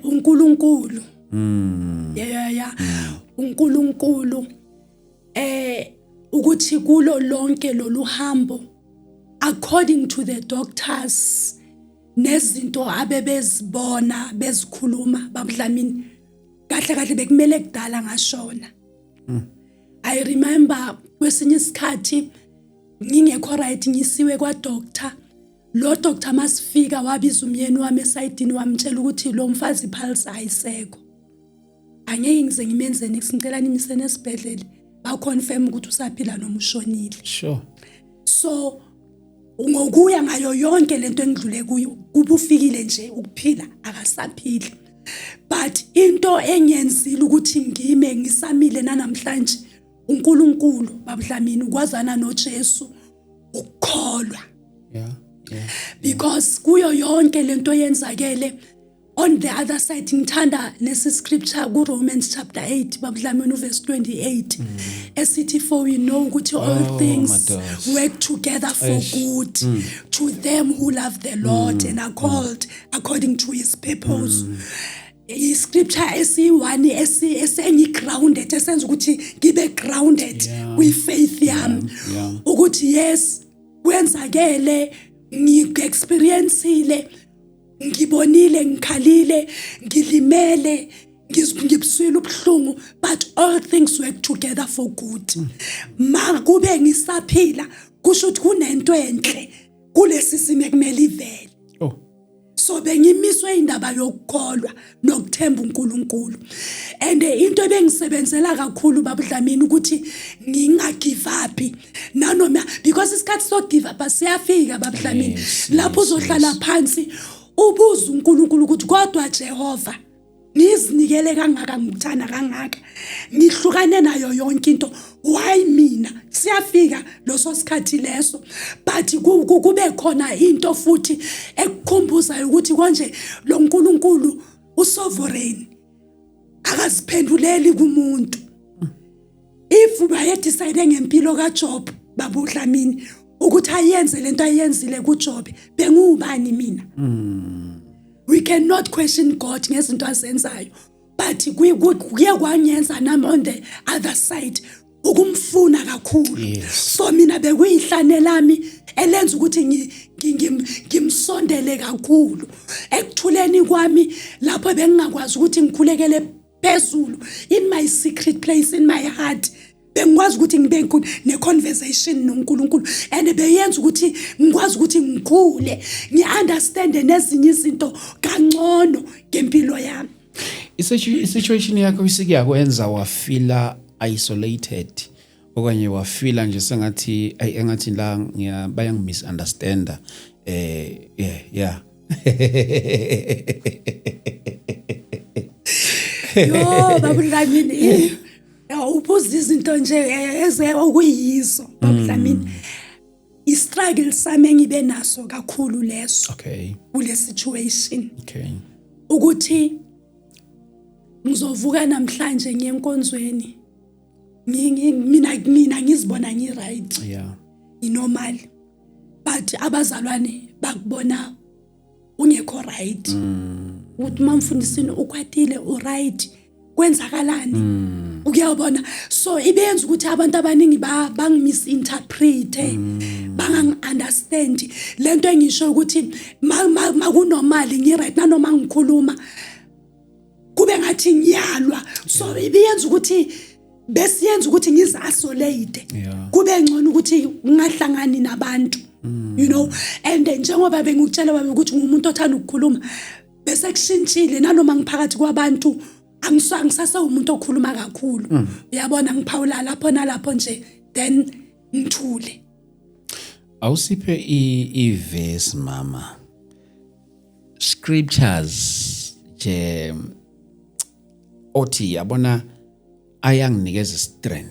Speaker 2: uNkulunkulu. Yeah. uNkulunkulu ukuthi kulo lonke lolu hambo according to the doctors nezinto abebezibona bezikhuluma babuDlamini kahle bekumele kudala ngashona. I remember kwesinye isikhathi ngingekho right ngisiwe kwa doctor. Lo doctor masifika wabiza umyeni wami esayidini wamtshela ukuthi lo mfazi pulse ayisekho. Angeke ngize ngimenzeni ngicela nimisene esibhedlela ba confirm ukuthi usaphila noma ushonile.
Speaker 1: Sure.
Speaker 2: So ngokuya ngayo yonke lento engidlule kuyo kubufikile nje ukuphila akasaphili. But into engiyenzile ukuthi ngime ngisamile namhlanje uNkulunkulu babuDlamini ukwazana noJesu ukukholwa.
Speaker 1: Yeah.
Speaker 2: Because kuyo yonke lento yenzakele on the other side ngithanda lesi scripture kuRomans chapter 8 babuDlamini uverse 28 esithi for we know ukuthi all things work together for good to them who love the Lord and are called according to his purpose. Scripture esi1 esengi grounded esenza ukuthi ngibe grounded with faith yami ukuthi yes kwenzakele ngi-experienceile ngibonile ngikhalile ngilimele ngibuswile ubuhlungu but all things work together for good. Makube ngisaphila kusho ukuthi kunento enhle kulesi simo ekumele ivele. So bengimiswe indaba yokukholwa nokuthemba uNkulunkulu. And into ebengisebenzela kakhulu babuDlamini ukuthi ngingagive up nanoma because isikhathi so give up siyafika babuDlamini lapho uzohlala phansi ubuza uNkulunkulu ukuthi kodwa Jehova nizinikele kangaka ngikuthanda kangaka nihlukane nayo yonke into why mina siyafika loso sikhathi leso but kube khona into futhi ekukhumbuzayo ukuthi konje lo uNkulunkulu usovereign akaziphenduleli kumuntu. If baye decide ngempilo kaJob babuDlamini ukuthi ayenze lento ayenzile kuJob bengubani mina. We cannot question God ngezinto azenzayo but kuye kwanyenza nami on the other side ukumfuna kakhulu. So mina bekuyihlane lami elenza ukuthi ngimsondele kakhulu ekuthuleni kwami lapho bengingakwazi ukuthi ngikhulekele phezulu in my secret place in my heart. Bengikwazi ukuthi ngibe ne-conversation noNkulunkulu and beyenza ukuthi ngikwazi ukuthi ngikhule ngi-understand nezinye izinto kangcono ngempilo yami.
Speaker 1: I-situation yakho isikuyakwenza wafila isolated okanye wafila nje sengathi engathi la bayangimisunderstanda yeah.
Speaker 2: Yo babuDlamini ubuza izinto nje okuyizo babuDlamini. I-struggle sami engibe naso kakhulu leso kule situation ukuthi ngizovuka namhlanje ngiyenkonzweni mina ngizibona ngi-right normal but abazalwane bakubona ungekho right uthi mamfundisini ukwatile u-right kwenzakalani ukuyabona. So ibenza ukuthi abantu abaningi bangimisinterprete bangangi-understand lento engisho ukuthi makunormali ngi-right nanoma ngikhuluma kube ngathi ngiyalwa. So ibenza ukuthi besiyenza ukuthi ngizi-isolate kube ngcono ukuthi ngingahlangani nabantu you know. And njengoba bengikutshela babe ukuthi ngumuntu othanda ukukhuluma bese kushintshile nanoma ngiphakathi kwabantu angisase umuntu okhuluma kakhulu uyabona ngiphawula lapho nalapho nje then ngithule.
Speaker 1: Awusiphe i-verse mama scriptures je othi yabona ayanginikeza strength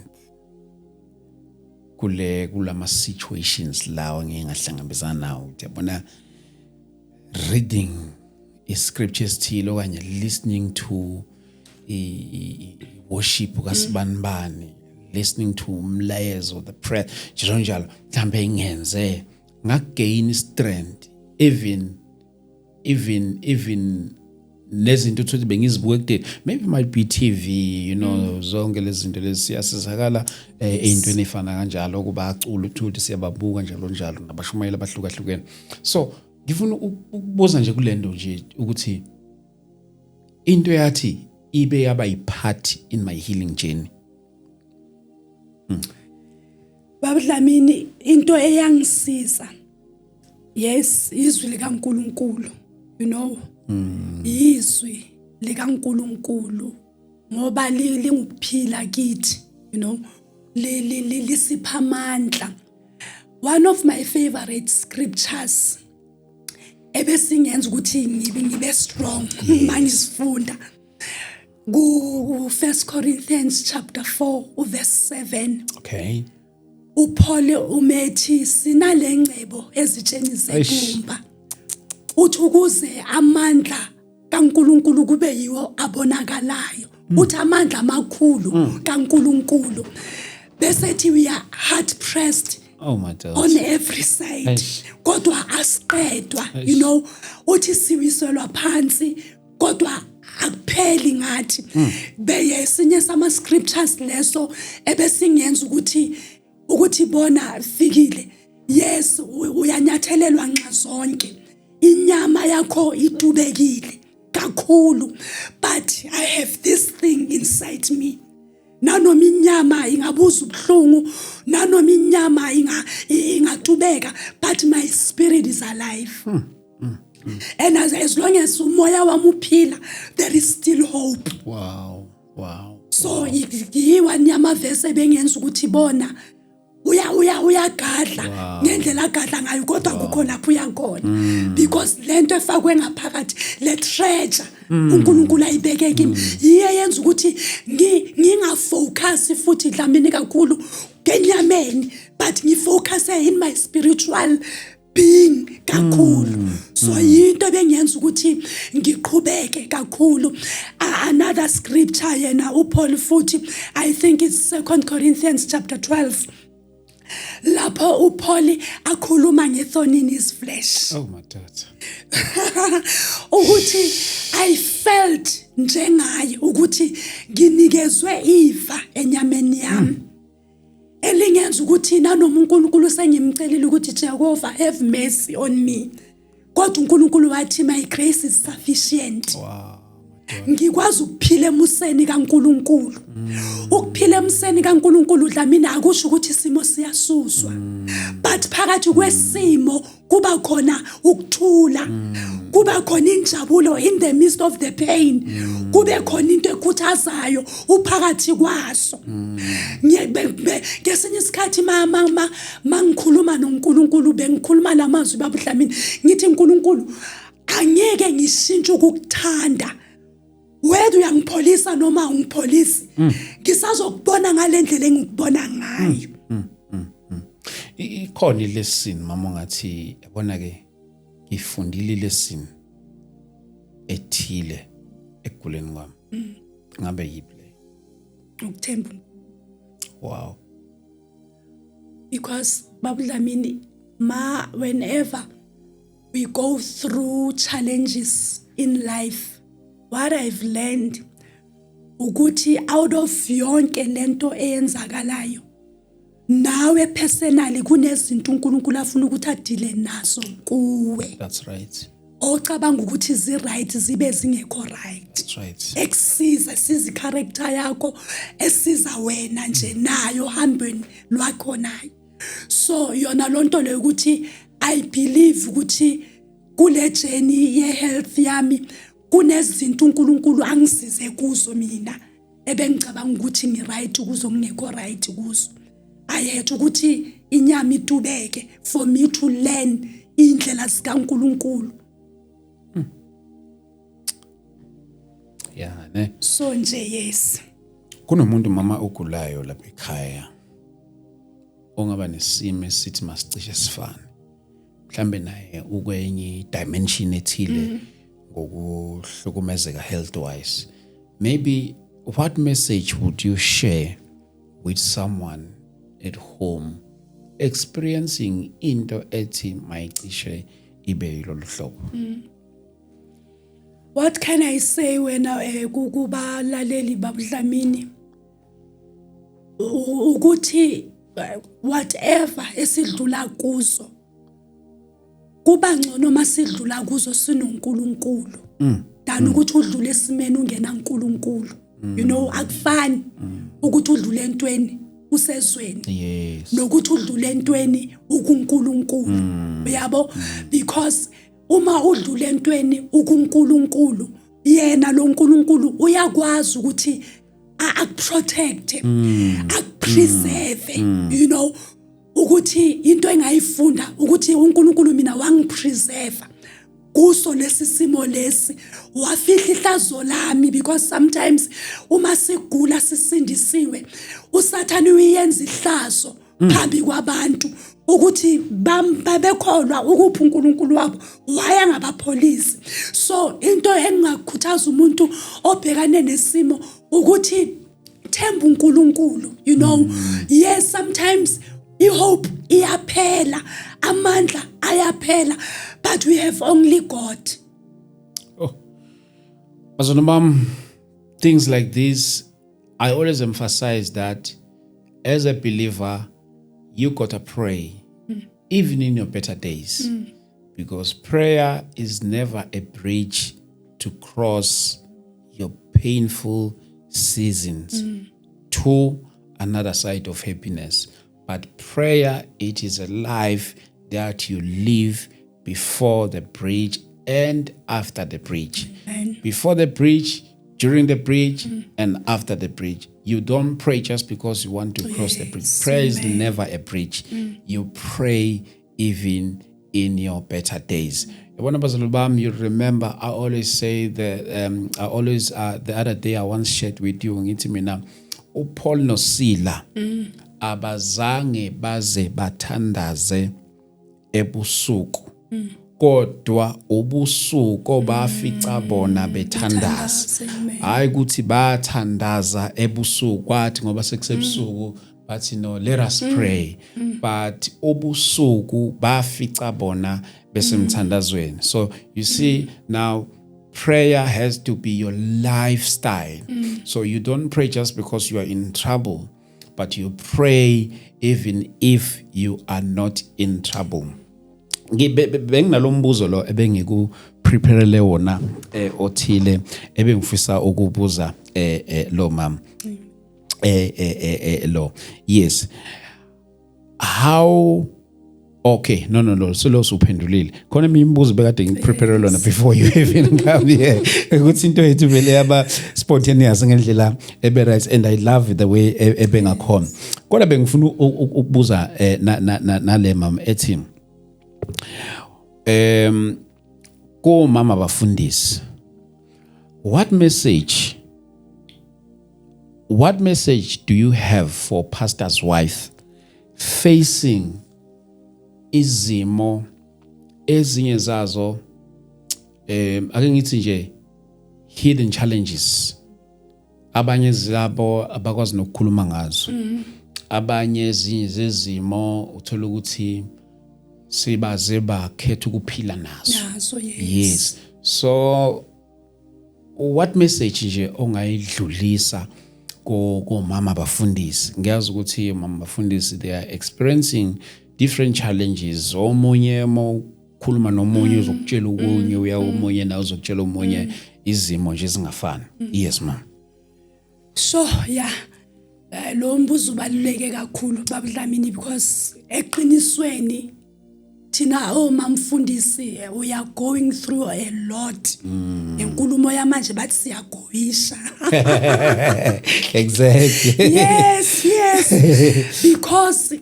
Speaker 1: kulama situations lawa ngingahlangabezana nawo. Yabona reading i-scriptures thile okanye listening to worship kaSibanibani, listening to umlayezo the prayer njalo mhlambe ngenze ngagain strength even nezinto ukuthi bengizibuke kudeni maybe might be TV you know zonke lezi zinto lezi siyasizakala eyintweni efana kanjalo kuba acula ukuthi siyababuka njalo nabashumayela bahlukahlukene. So ngifuna ukubuza nje kulendo nje ukuthi into yathi ibe yaba yipart in my healing journey.
Speaker 2: Baba Dlamini, into eyangisiza, yes, izwi likaNkulunkulu, you know, izwi likaNkulunkulu ngoba lingukuphila kithi, you know, lisipha amandla. One of my favorite scriptures ebesingenza ukuthi ngibe strong mangisifunda ku 1 Corinthians chapter 4 verse 7.
Speaker 1: Okay.
Speaker 2: uPaul umethi sinale ngcebo ezitsheni zekumba uthi ukuze amandla kaNkulunkulu kube yiwo abonakalayo, uthi amandla amakhulu kaNkulunkulu besethi we are hard pressed on every side, kodwa asiqedwa, you know, uthi siwiselwa phansi kodwa akupheli ngathi. Beyesinye sama scriptures leso ebesingenza ukuthi bona fikile, yes, uyanyathelelwa nxa zonke, inyama yakho itubekile kakhulu, but I have this thing inside me. Nanoma inyama ingabuza ubuhlungu, nanoma inyama ingatubeka, but my spirit is alive. And as long as umoya wami uphila, there is still hope.
Speaker 1: Wow.
Speaker 2: So yiwa nyamavese bengenza ukuthi bona uyagadla ngendlela agadla ngayo kodwa akukho lapho uyakhona, because lento efakwe ngaphakathi le treasure uNkulunkulu ayibeke kimi yiye yenza ukuthi ngingafocus futhi Dlamini kakhulu kenyameni, but ngifocus in my spiritual being kakhulu. So yinto bengenza ukuthi ngiqhubeke kakhulu. Another scripture yena uPaul futhi, I think it's 2 Corinthians chapter 12, lapho uPaul akhuluma ngethorn in his flesh.
Speaker 1: Oh my God.
Speaker 2: Ukuthi I felt njengaye ukuthi nginikezwe ifa enyameni yami, elingenza ukuthi nanoma uNkulunkulu sengimcelile ukuthi Jehovah have mercy on me, kodwa uNkulunkulu wathi my grace is sufficient. Ngikwazi ukuphila emuseni kaNkulunkulu. Ukuphila emuseni kaNkulunkulu Dlamini akusho ukuthi isimo siyasuswa, but phakathi kwesimo kuba khona ukuthula, kuba khona injabulo in the midst of the pain, kube khona into ekhuthazayo uphakathi kwaso. Ngesinye isikhathi mangikhuluma noNkulunkulu bengikhuluma lamazwi Baba Dlamini, ngithi uNkulunkulu angeke ngishintshe ukukuthanda, whether uyangipholisa noma ungipholisi, ngisazokubona ngalendlela engikubona ngayo.
Speaker 1: Ikhona lesson mama ngathi yabona ke ngifundile lesson ethile ekuguleni kwami. Ngabe yipi le?
Speaker 2: Ukuthemba.
Speaker 1: Wow.
Speaker 2: Because Baba Dlamini, whenever we go through challenges in life, what I've learned ukuthi out of yonke lento eyenzakalayo, nawe personally kunezinto uNkulunkulu afuna ukuthi adile nazo kuwe.
Speaker 1: That's right.
Speaker 2: Ocabanga ukuthi zi right zibe zingekho right.
Speaker 1: That's right.
Speaker 2: Eksiza sizi character yakho, esiza wena nje nayo hambeni lwakho nayo. So yona lonto le ukuthi I believe ukuthi kule journey ye health yami kunezinto uNkulunkulu angisize kuzo mina ebengicabanga ukuthi ngi right kuzo ngekho right kuzo. Ayethu ukuthi inyama itubeke for me to learn indlela zikaNkulunkulu.
Speaker 1: Yeah, ne.
Speaker 2: So nje yes.
Speaker 1: Kunomuntu mama ogulayo lapha ekhaya ongaba nesimo esithi masicishe sifane. Mhlambe naye ukwenye dimension ethile ngokuhlukumezeka health wise. Maybe what message would you share with someone at home experiencing into ethi mayicishe ibe yilolu hlobo?
Speaker 2: What can I say when kubalaleli Baba Dlamini? Ukuthi whatever esidlula kuzo kuba ngcono masidlula kuzo sinoNkulunkulu than ukuthi udlule esimeni ungena uNkulunkulu. You know, akufani ukuthi udlule entweni usezweni
Speaker 1: Yes.
Speaker 2: nokuthi udlule entweni ukuNkulunkulu. Uyabo? Because uma udlule entweni ukuNkulunkulu, yena lo nkulunkulu uyakwazi ukuthi akuprotect, akupreserve, you know, ukuthi into engayifunda ukuthi uNkulunkulu mina wangipreserve kuso lesi simo lesi, wafihla ihlazo lami. Because sometimes uma sigula sisindisiwe, uSathane uyenza ihlazo phambi kwabantu ukuthi babekholwa ukuphi uNkulunkulu wabo, wayangabapholisi. So into engingakhuthaza umuntu obhekane nesimo ukuthi themba uNkulunkulu. You know, yes, sometimes ihope iyaphela, amandla ayaphela, but we have only God.
Speaker 1: As mom, things like this, I always emphasize that as a believer, you gotta pray, even in your better days, because prayer is never a bridge to cross your painful seasons to another side of happiness. But prayer, it is a life that you live before the bridge and after the bridge.
Speaker 2: Amen.
Speaker 1: Before the bridge, during the bridge, and after the bridge. You don't pray just because you want to cross the bridge. Prayer is never a bridge. You pray even in your better days. One of us, you remember, I always say that, the other day I once shared with you, uPaul noSila, abazange baze bathandaze ebusuku. Kodwa ubusuku bafica bona bethandaza. Hayi ukuthi bathandaza ebusuku kwathi ngoba sekusebusuku bathi no, let us pray. But ubusuku bafica bona besemthandazweni. So you see now, prayer has to be your lifestyle. So you don't pray just because you are in trouble, but you pray even if you are not in trouble. Benginalombuzo lo ebengiku preparele wona othile ebengifisa ukubuza lo mama lo. Yes, how? Okay, no, so lo suphendulile khona imimbuzo bekade ngiprepare lona before you even come here ukuthi into yethu vele yaba spontaneous ngendlela ebe right, and I love the way ebengakhona. Kodwa bengifuna ukubuza nale mama ethi ko mama bafundisi, what message do you have for pastor's wife facing izimo ezinye zazo ake ngithi nje hidden challenges, abanye zabo abakwazi nokukhuluma ngazo, abanye ezinye zezimo uthola ukuthi sibaze bakhetha ukuphila nazo. Yes. So what message nje ongayidlulisa ko mama bafundisi? Ngiyazi ukuthi mama bafundisi they are experiencing different challenges. Omunye khuluma nomunye uzokutshela okunye, uya omunye nawe uzokutshela omunye izimo nje zingafani. Yes mama.
Speaker 2: So yeah, lo mbuzo ubaluleke kakhulu Baba Dlamini, because eqinisweni thina mamfundisi we are going through a lot. Enkulumo yamanje bathi siyagoyisha.
Speaker 1: Exactly.
Speaker 2: Yes. Because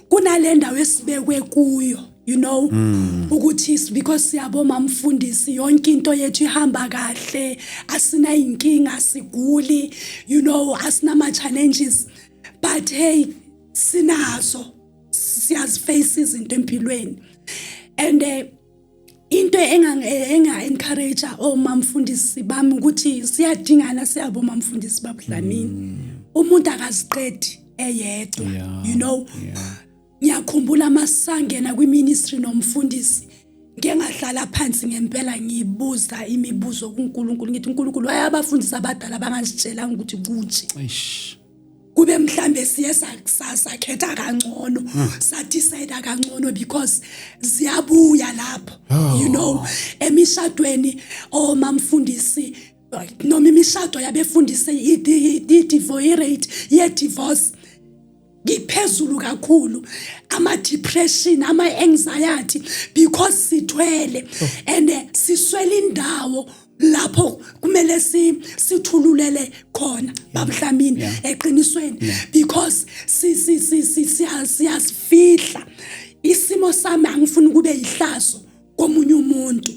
Speaker 2: kunale ndawo esibekwe kuyo, you know, ukuthi because siyaboma mfundisi yonke into yethu ihamba kahle, asina inkinga, siguli, you know, asina ma challenges, but hey, sinazo, siyaziface izinto empilweni. And into enga-encourage omamfundisi bami ukuthi siyadingana siyaboma mfundisi Baba Dlamini. Umuntu akaziqedi eyedwa, you know. Ngiyakhumbula masangena kwi-ministry nomfundisi, ngeke ngahlala phansi ngempela ngibuza imibuzo kuNkulunkulu, ngithi uNkulunkulu wayabafundisa abadala bangazitshela ukuthi kuthi. kube mhlambe siye sakhetha kangcono sa decide kangcono because ziyabuya lapho you know emishadweni mamfundisi noma imishado yabefundisi i-divorce rate ye-divorce iphezulu kakhulu ama-depression ama-anxiety because sithwele and siswele indawo lapho kumele sithululele khona babhlamini eqinisweni because siyasifihla isimo sami angifuni kube yihlazo komunye umuntu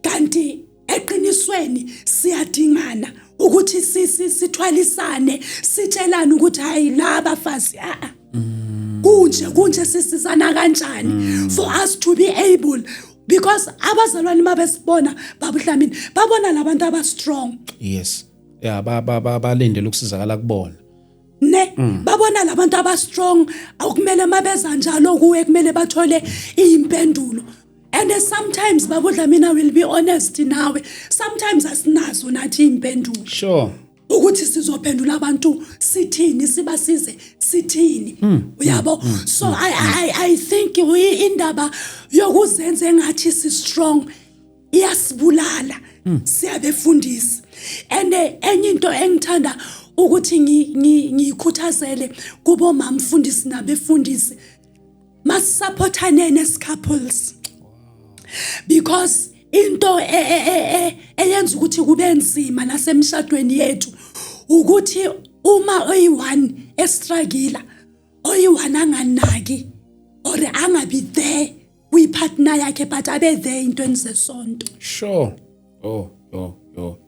Speaker 2: kanti eqinisweni siyadingana ukuthi sithwalisane sitshelane ukuthi hayi la bafazi kunje sisizana kanjani for us to be able because abazalwane mabesibona babhlamini babona labantu aba strong
Speaker 1: yes balindele ukusizakala kubona
Speaker 2: babona labantu aba strong akumele mabeza njalo kuwe kumele bathole impendulo. And sometimes babudlamini will be honest nawe sometimes asinazo nathi impendulo
Speaker 1: sure
Speaker 2: ukuthi sizophendula abantu sithini sibasize sithini uyabo so I think indaba yokuzenza engathi si strong iyasibulala siyabefundisi and enye into engithanda ukuthi ngikhuthazele kubo mamfundisi nabefundisi masupportane nes couples because into eyenza ukuthi kube nzima nasemshadweni yethu ukuthi uma oyi1 estruggle oyi1 anganaki or angabi there kwipartner yakhe but abe there intweni zesonto
Speaker 1: sure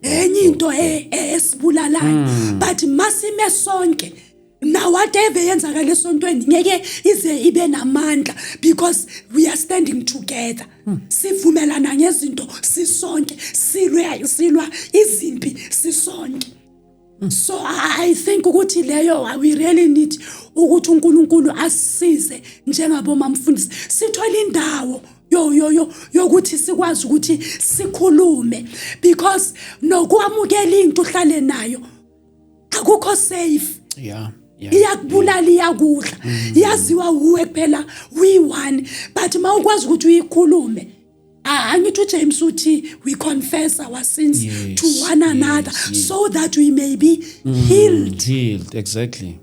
Speaker 2: enye into esibulalayo but masime sonke na whatever yenzakala esontweni ngeke ize ibe namandla because we are standing together sivumelana ngezinto sisonke silwa izimpi sisonke so I think ukuthi leyo we really need ukuthi uNkulunkulu asisize njengabo mamfundisi sithola indawo yokuthi sikwazi ukuthi sikhulume because nokwamukela into uhlale nayo akukho safe iyakubulala iyakudla yaziwa uwe kuphela we1 but mawukwazi ukuthi uyikhulume angithi uJames uthi we confess our sins to one another so that we may be healed
Speaker 1: exactly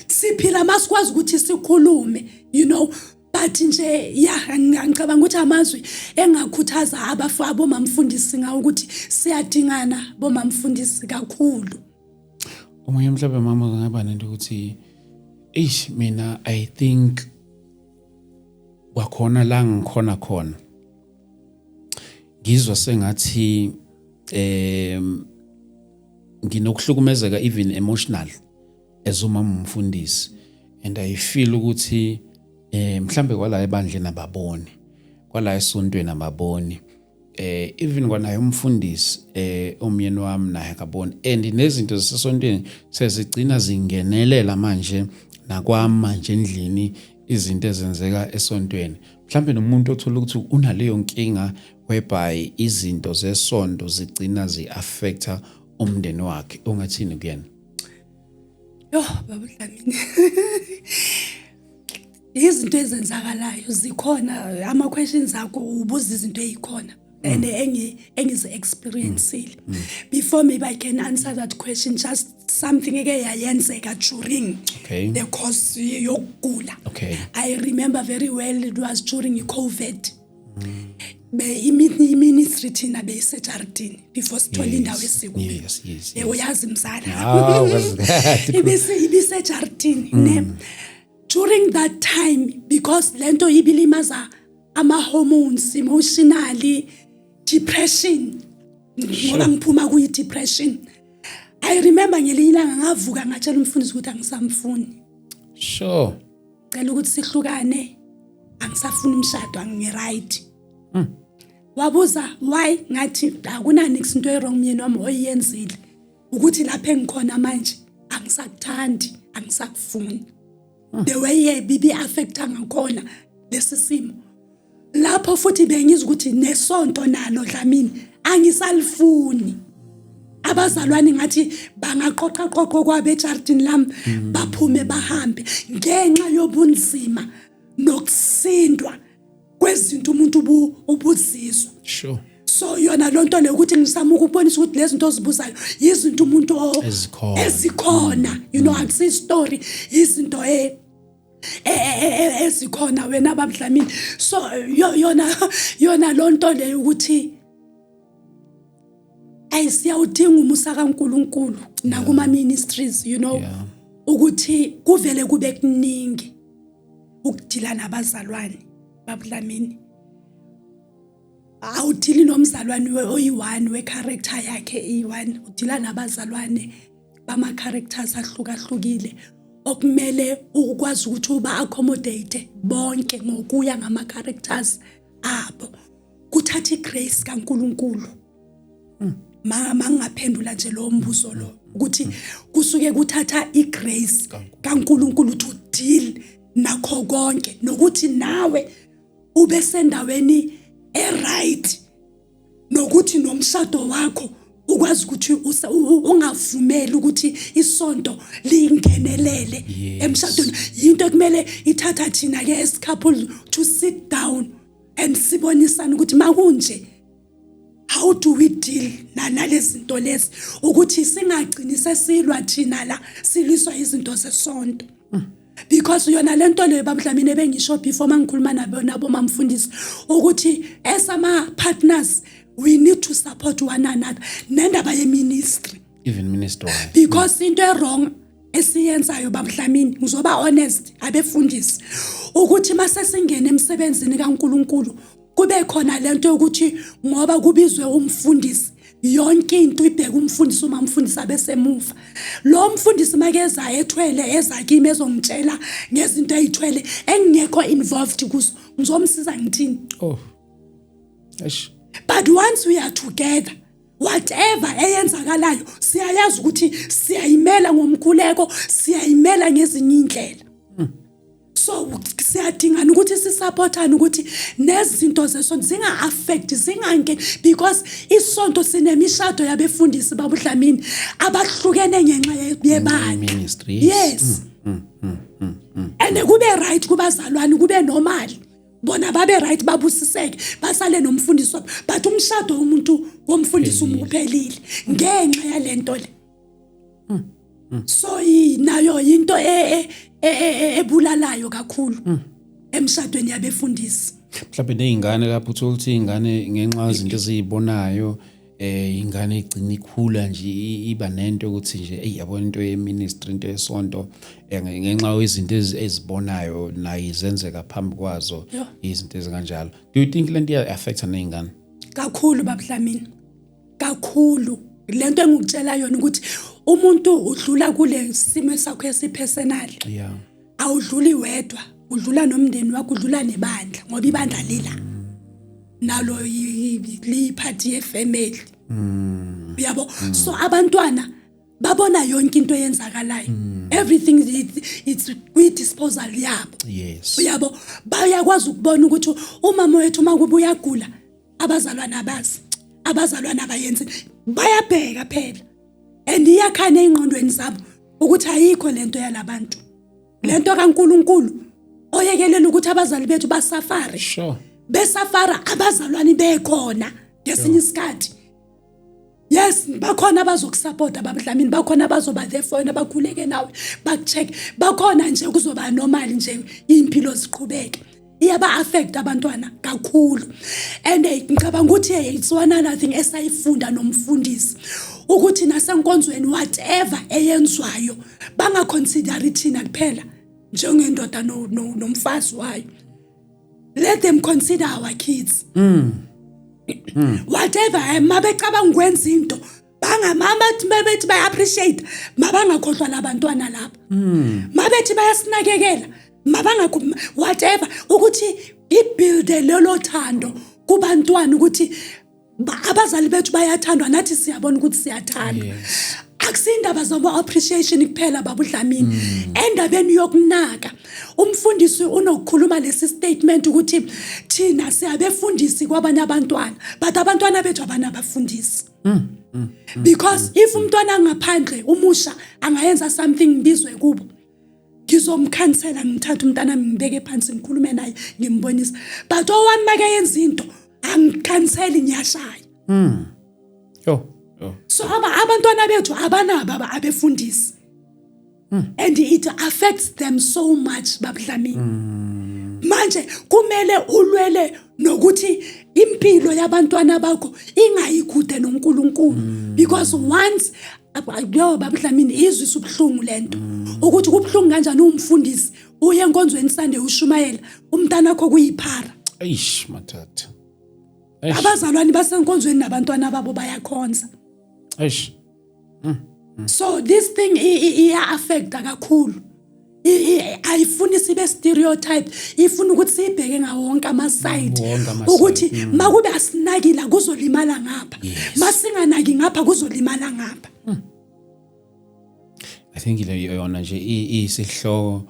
Speaker 2: siphila masikwazi ukuthi sikhulume you know but nje ngicabanga ukuthi amazwi engakhuthaza abafabo mamfundisi ngawo ukuthi siyadingana bomamfundisi kakhulu.
Speaker 1: Omunye mhlawumbe mama ngaba nento ukuthi mina I think wakhona la ngikhona khona ngizwa sengathi nginokuhlukumezeka even emotional as umamfundisi and I feel ukuthi mhlambe kwala ebandleni ababoni kwala esontweni ababoni even kwanaye umfundisi omyeni wami naye akaboni and nezinto zesontweni sezigcina zingenelela manje nakwami manje endlini izinto ezenzeka esontweni mhlambe nomuntu othola ukuthi unaleyo nkinga whereby izinto zesonto zigcina ziaffecta umndeni wakhe ungathini kuyena
Speaker 2: babudlamini izinto ezenzakalayo zikhona ama questions akho ubuza izinto ezikhona and engize experience before maybe I can answer that question just something eyayenzeka during the course yokugula I remember very well it was during COVID ministry thina beyiseJardini before sithola indawo esikuyo uyazi mzala ibiseJardini during that time because lento ibilimaza ama hormones emotionally depression ngoba ngiphuma kuyi depression I remember ngelilanga ngavuka ngatshela umfundisi ukuthi angisamfuni
Speaker 1: sure
Speaker 2: cela ukuthi sihlukane angisafuni umshado angiright wabuza why ngathi akunani izinto ewrong myeni wami oyenzile ukuthi lapha engikhona manje angisakuthandi angisakufuni the way bibi affecta ngakhona lesisimo lapho futhi bengizwa ukuthi nesonto nalo Dlamini angisalifuni abazalwane ngathi bangaqoqa kwabe ejardini lami baphume bahambe ngenxa yobunzima nokusindwa kwezinto umuntu ubuzizwa.
Speaker 1: Sure.
Speaker 2: So yona lonto le ukuthi ngisama ukubonisa ukuthi lezi zinto ozibuzayo izinto umuntu ezikhona, you know, akusi story, izinto ezikhona wena babudlamini. So yona lonto le ukuthi ayisiyawudinga umusa kaNkuluNkulu nakuma ministries, you know, ukuthi kuvele kube kuningi ukudila nabazalwane babudlamini. Awudili nomzalwane oyi-1 we-character yakhe i-1, udila nabazalwane bama characters ahlukahlukile okumele ukwazi ukuthi uba accommodate bonke ngokuya ngama characters abo. Kuthatha igrace kaNkuluNkulu. Mangaphendula nje lo mbuzo lo ukuthi kusuke kuthatha igrace kaNkuluNkulu to deal nakho konke nokuthi nawe ube sendaweni right nokuthi nomshado wakho ukwazi ukuthi ungavumeli ukuthi isonto lingenelele emshadweni. Into ekumele ithatha thina ke as couple to sit down and sibonisana ukuthi makunje how do we deal nalezi zinto lezi ukuthi singagcini sesilwa thina la siliswa izinto zesonto. Because yona lento le babudlamini bengisho before mangikhuluma nabo mamfundisi ukuthi as ama partners we need to support one another nendaba ye ministry,
Speaker 1: even ministry,
Speaker 2: because into wrong esiyenzayo babudlamini ngizoba honest abefundisi ukuthi mase singene emsebenzini kaNkuluNkulu kube khona lento ukuthi ngoba kubizwe umfundisi yonke into ibheka umfundisi uma umfundisi abesemuva. Lo mfundisi makeza ethwele ezakimi ezongitshela ngezinto ezithwele engekho involved kuzo ngizomsiza ngithini. But once we are together, whatever eyenzakalayo siyayazi ukuthi siyayimela ngomkhuleko, siyayimela ngezinye indlela. So siyadingana ukuthi sisupportane ukuthi nezinto zesonto zinga affect zingange, because isonto sinemishado yabefundisi babudlamini abahlukene ngenxa yebandla. Yes. And kube right kubazalwane kube normal. Bona babe right babusiseke basale nomfundisi wabo, but umshado womuntu womfundisi uphelile ngenxa yalento le. So nayo into ebulalayo kakhulu emshadweni yabefundisi.
Speaker 1: Mhlawumbe nezingane lapho uthola ukuthi ingane ngenxa yezinto eziyibonayo ingane igcina ikhula nje iba nento ukuthi nje yabona into yeministry, into yesonto ngenxa yezinto ezibonayo nayo izenzeka phambi kwazo izinto ezikanjalo. Do you think lento iya affect nezingane?
Speaker 2: Kakhulu babudlamini, kakhulu. Lento engikutshela yona ukuthi umuntu udlula kule simo sakho esipersonal. Awudluli wedwa, udlula nomndeni wakho, udlula nebandla ngoba ibandla lila nalo liphathi yefamily. Uyabo? So abantwana babona yonke into eyenzakalayo. Everything it's with disposal yabo.
Speaker 1: Yes.
Speaker 2: Uyabo? Bayakwazi ukubona ukuthi umama wethu makubuya gula abazalwana abazi, abazalwana abayenzi bayabheka phela. And iyakhana engqondweni zabo ukuthi ayikho lento yalabantu. Lento kaNkuluNkulu oyekelela ukuthi abazali bethu basafari.
Speaker 1: Sure.
Speaker 2: Besafara abazalwane bekhona ngesinye isikhathi. Yes, bakhona abazokusupport ababudlamini, bakhona abazoba there for wena bakhuleke nawe, bakucheck. Bakhona nje kuzoba normal nje impilo ziqhubeke. Iyaba affect abantwana kakhulu. And ngicabanga ukuthi it's one other thing esayifunda nomfundisi ukuthi nasenkonzweni whatever eyenzwayo bangaconsider thina kuphela njengendoda nomfazi wayo. Let them consider our kids. Whatever mabecabanga ukwenza into bangamama bethi bay appreciate mabangakhohlwa labantwana lapha. Mabethi bayasinakekela mabangakho whatever ukuthi ibuild lelo thando kubantwana ukuthi abazali bethu bayathandwa nathi siyabona ukuthi siyathandwa. Akusindaba zoba appreciation kuphela babudlamini. Endabeni yokunaka umfundisi unokukhuluma lesi statement ukuthi thina siyabefundisi kwabanye abantwana but abantwana bethu abanabafundisi. Because if umntwana ngaphandle umusha angayenza something ngibizwe kubo, ngizomkhansela ngithatha umntana ngibeke phansi ngikhulume naye ngimbonisa. But owami makayenza into angikhanseli ngiyashaya.
Speaker 1: Yo.
Speaker 2: So abantwana bethu abanabo abefundisi. And it affects them so much babudlamini. Manje kumele ulwele nokuthi impilo yabantwana bakho ingayikude noNkulunkulu, because once babudlamini izwi subhlungu lento ukuthi kubhlungu kanjani umfundisi uye enkonzweni Sunday ushumayela umntana wakho kuyiphara.
Speaker 1: Eish mathatha.
Speaker 2: Abazalwane basenkonzweni nabantwana babo bayakhonza.
Speaker 1: Eish.
Speaker 2: So this thing iya affect kakhulu. Ayifuni sibe stereotype, ifuna ukuthi sibheke ngawonke ama side ukuthi makube asinakila kuzolimala ngapha, masinganaki ngapha kuzolimala ngapha.
Speaker 1: I think ile yona nje isihloko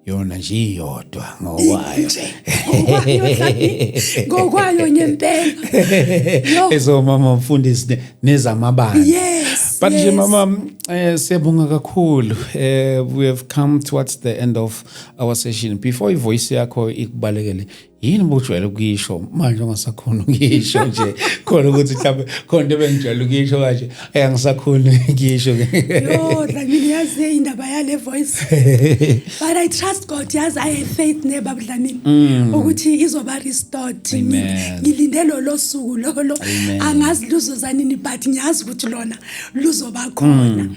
Speaker 1: yona nje iyodwa ngokwayo.
Speaker 2: Ngokwayo ngempela.
Speaker 1: Ezo mama mfundisi nezamabandla.
Speaker 2: Yes.
Speaker 1: But nje mama siyabonga kakhulu. We have come towards the end of our session. Before ivoice yakho ikubalekele, yini bujwayele ukuyisho manje ungasakhona ukuyisho nje khona ukuthi mhlawumbe khona bengijwayele ukuyisho kanje angisakhona ukuyisho ke.
Speaker 2: Yo, ngiyazi indaba yale voice. But I trust God, yes, I have faith nebabudlamini ukuthi izoba restored. Ngilindelo lo suku lo angazi luzozanini, but ngiyazi ukuthi lona luzoba khona.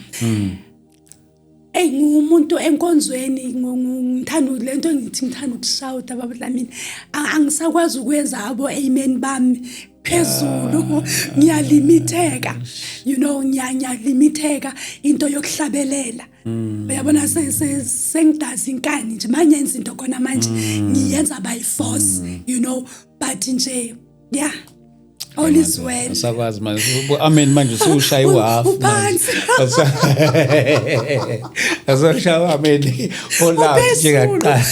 Speaker 2: Ngumuntu enkonzweni ngithanda lento ngithi ngithanda ukushouta babudlamini, angisakwazi ukwenza abo amen bami phezulu, ngiyalimiteka, ngiyalimiteka into yokuhlabelela. Uyabona sengidazi inkani nje manje yenza into khona manje ngiyenza by force, but nje yeah, all is well.
Speaker 1: Sakwazi manje amen manje usushayiwa half manje. Asashaya amen olazi njengaqala.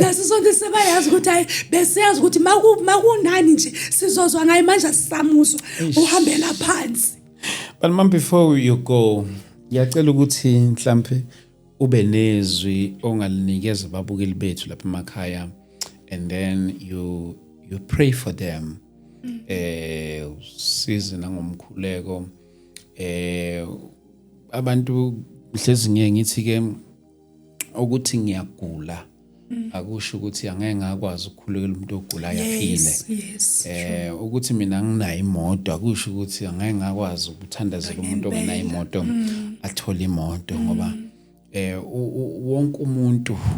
Speaker 2: Naso sonke sebayazi ukuthi hayi besiyazi ukuthi makunani nje sizozwa ngaye manje asisamuso uhambela phansi.
Speaker 1: But mom, before you go, ngiyacela ukuthi mhlambe ube nezwi ongalinikeza babukeli bethu lapha emakhaya, and then you pray for them. Size nangomkhuleko abantu mhlezi ngithi ke ukuthi ngiyagula akusho ukuthi angeke ngakwazi ukukhulekela umuntu ogulayo aphile. Ukuthi mina nginayo imoto akusho ukuthi angeke ngakwazi ukuthandazela umuntu ongenayo imoto athole imoto, ngoba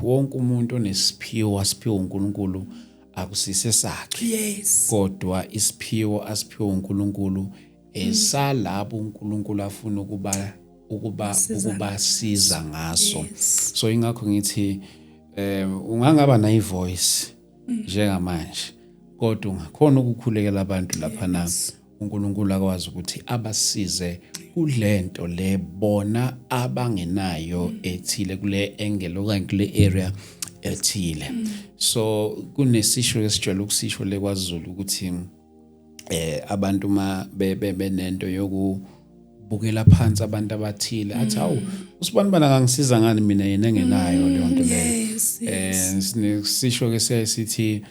Speaker 1: wonke umuntu onesiphiwo asiphiwe uNkulunkulu akusise sakhe. Kodwa isiphiwo asiphiwe uNkulunkulu esalabo uNkulunkulu afuna ukuba siza ngaso. So ingakho ngithi ungangaba na ivoice njengamanje, kodwa ungakhona ukukhulekela abantu lapha na uNkulunkulu akwazi ukuthi abasize kulento le bona abangenayo ethile kule angle okanye kule area ethile. So kunesisho esijwayele ukusisho leKwaZulu ukuthi abantu ma benento yokubukela phansi abantu abathile athi awu usibani bana ngangisiza ngani mina yena engenayo leyo nto leyo. Sinesisho ke sithi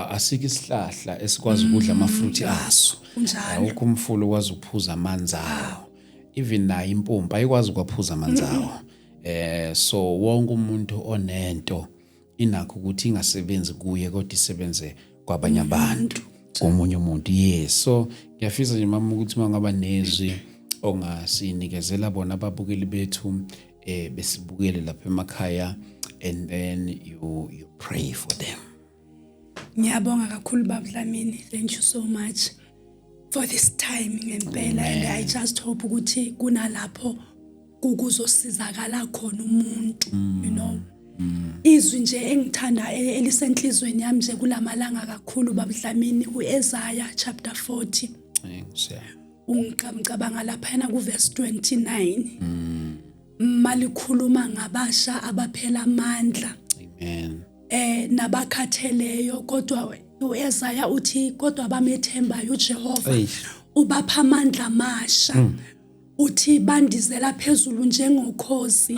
Speaker 1: asike isihlahla esikwazi ukudla amafruit aso, awukho umfulo ukwazi ukuphuza amanzi awo, even nayo impompa ayikwazi ukuphuza amanzi awo. So wonke umuntu onento inakho ukuthi ingasebenzi kuye kodwa isebenze kwabanye abantu, komunye umuntu. Yes, so ngiyafisa nje mama ukuthi mangaba nezwi ongasinikezela bona ababukeli bethu besibukele lapha emakhaya, and then you pray for them.
Speaker 2: Ngiyabonga kakhulu babudlamini, thank you so much for this time ngempela, and I just hope ukuthi kunalapho kuzosizakala khona umuntu, izwi nje engithanda elisenhlizweni yami nje kulamalanga kakhulu babudlamini uEsaya chapter 40. Ungicabanga lapha ku verse 29. Malikhuluma ngabasha abaphela amandla.
Speaker 1: Amen.
Speaker 2: Nabakhatheleyo, kodwa uEsaya uthi kodwa abamethembayo uJehova ubapha amandla amasha uthi bandizela phezulu njengokhozi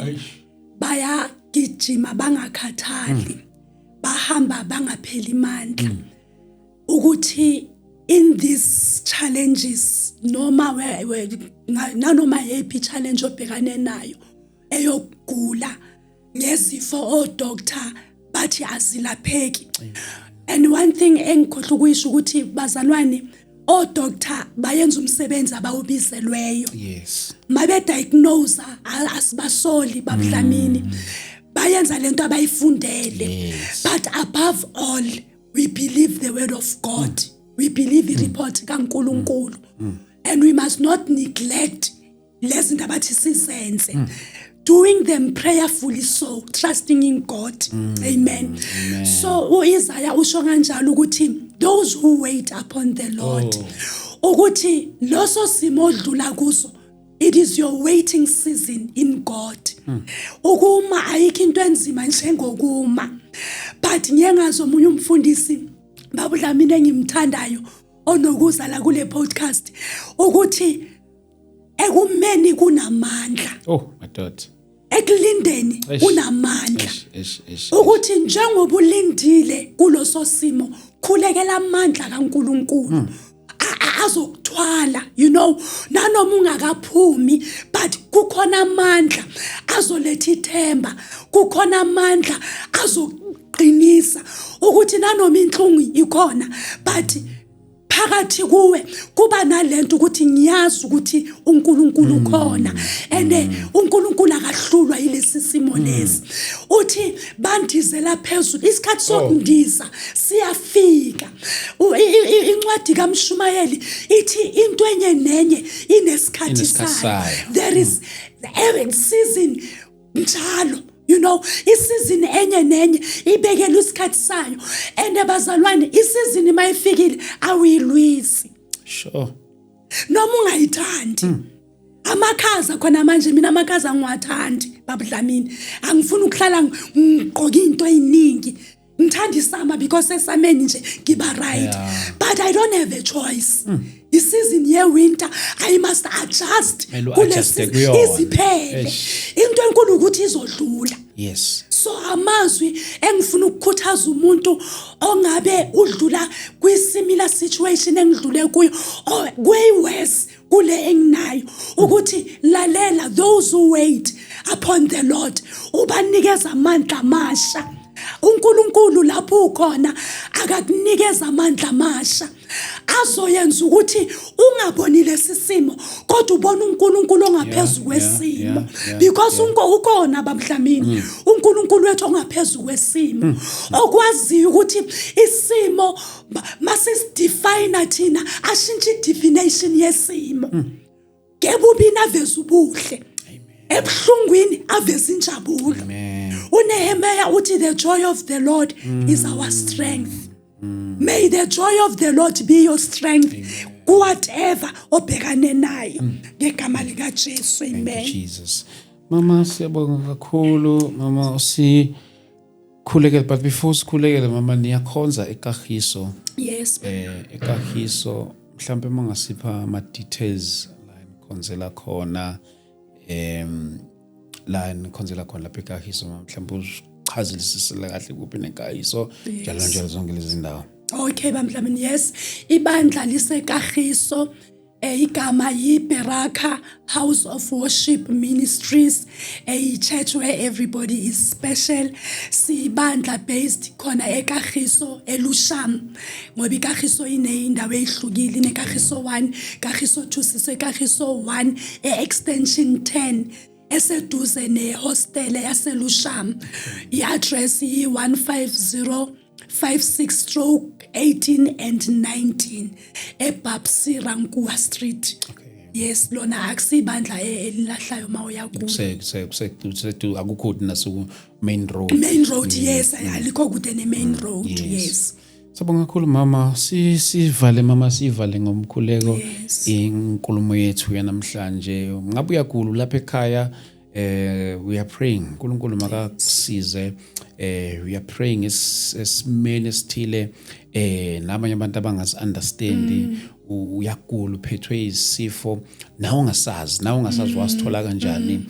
Speaker 2: bayagijima bangakhathali bahamba bangapheli amandla ukuthi in these challenges noma nanoma yipi challenge obhekane nayo eyokugula ngezifo doctor bathi azilapheki. And one thing engikhohle ukuyisho ukuthi bazalwane doctor bayenza umsebenzi abawubizelweyo.
Speaker 1: Yes.
Speaker 2: Mabe diagnose asibasoli babhlamini bayenza lento abayifundele. But above all we believe the word of God. We believe the report kaNkulunkulu. And we must not neglect lezi zinto abathi sizenze. Doing them prayerfully, so trusting in God. Amen. So uIsaiah usho kanjalo ukuthi those who wait upon the Lord ukuthi loso simo odlula kuso it is your waiting season in God. Ukuma ayikho into enzima njengokuma. But ngiyengazo omunye umfundisi babudlamini engimthandayo onokuza la kule podcast ukuthi ekumeni kunamandla.
Speaker 1: Oh my God.
Speaker 2: Ekulindeni kunamandla. Ukuthi njengoba ulindile kuloso simo khulekela amandla kaNkulunkulu azokuthwala, you know, nanoma ungakaphumi but kukhona amandla azoletha ithemba, kukhona amandla azoqinisa ukuthi nanoma inhlungu ikhona but phakathi kuwe kuba nalento ukuthi ngiyazi ukuthi uNkulunkulu khona and uNkulunkulu akahlulwa yilesi simo lesi. Uthi bandizela phezulu isikhathi sokundiza siyafika. Incwadi kaMshumayeli ithi into enye nenye inesikhathi sayo. There is every season njalo. You know, isizini enye nenye ibekela isikhathi sayo and abazalwane isizini mayifikile awuyilwisi.
Speaker 1: Sure.
Speaker 2: Noma ungayithandi. Amakhaza khona manje mina amakhaza ngiwathandi babudlamini. Angifuni ukuhlala ngigqoka into eziningi. Ngithanda isama because esameni nje ngiba right. But I don't have a choice. Isizini ye-winter I must adjust kulesi iziphele. Into enkulu ukuthi izodlula.
Speaker 1: Yes.
Speaker 2: So amazwi engifuna ukukhuthaza umuntu ongabe udlula kwi-similar situation engidlule kuyo or way worse kule enginayo ukuthi lalela those who wait upon the Lord ubanikeza amandla amasha. uNkulunkulu lapho ukhona akakunikeza amandla amasha azoyenza ukuthi ungaboni lesisimo kodwa ubone uNkulunkulu ongaphezulu kwesimo because ukhona babhlamini uNkulunkulu wethu ongaphezulu kwesimo okwazi ukuthi isimo masisidefine thina ashintshe definition yesimo kebubi naveza ubuhle ebuhlungwini aveza injabulo. uNehemiah uthi the joy of the Lord is our strength. May the joy of the Lord be your strength whatever obhekane nayo ngegama lika Jesu. Amen.
Speaker 1: Jesus. Mama siyabonga kakhulu mama sikhulekela but before sikhulekela mama niyakhonza eKagiso.
Speaker 2: Yes.
Speaker 1: eKagiso mhlambe mangasipha ama details la nikhonzela khona la nikhonzela khona lapha eKagiso mhlambe uchazelisisela kahle kuphi neKagiso njalo njalo zonke lezi ndawo.
Speaker 2: Okay bamhlamini yes ibandla liseKagiso igama yiBeraka House of Worship Ministries, a church where everybody is special. Sibandla based khona eKagiso eLusham ngoba iKagiso inendawo ehlukile ineKagiso 1 Kagiso 2 siseKagiso 1 extension 10 eseduze nehostel yaseLusham. I-address yi15056/18 and 19 eBabsi Rankuwa Street. Yes lona akusibandla elilahlayo mawuya kulo.
Speaker 1: Kusedu akukho naso main road.
Speaker 2: Main road yes alikho kude ne main road yes.
Speaker 1: Sabonga kakhulu mama sivale mama sivale ngomkhuleko inkulumo yethu yanamhlanje. Ngabe uyakhulu lapha ekhaya we are praying uNkulunkulu makakusize we are praying esimene esithile nabanye abantu abangazi understand uyagula uphethwe isifo nawe ungasazi wasithola kanjani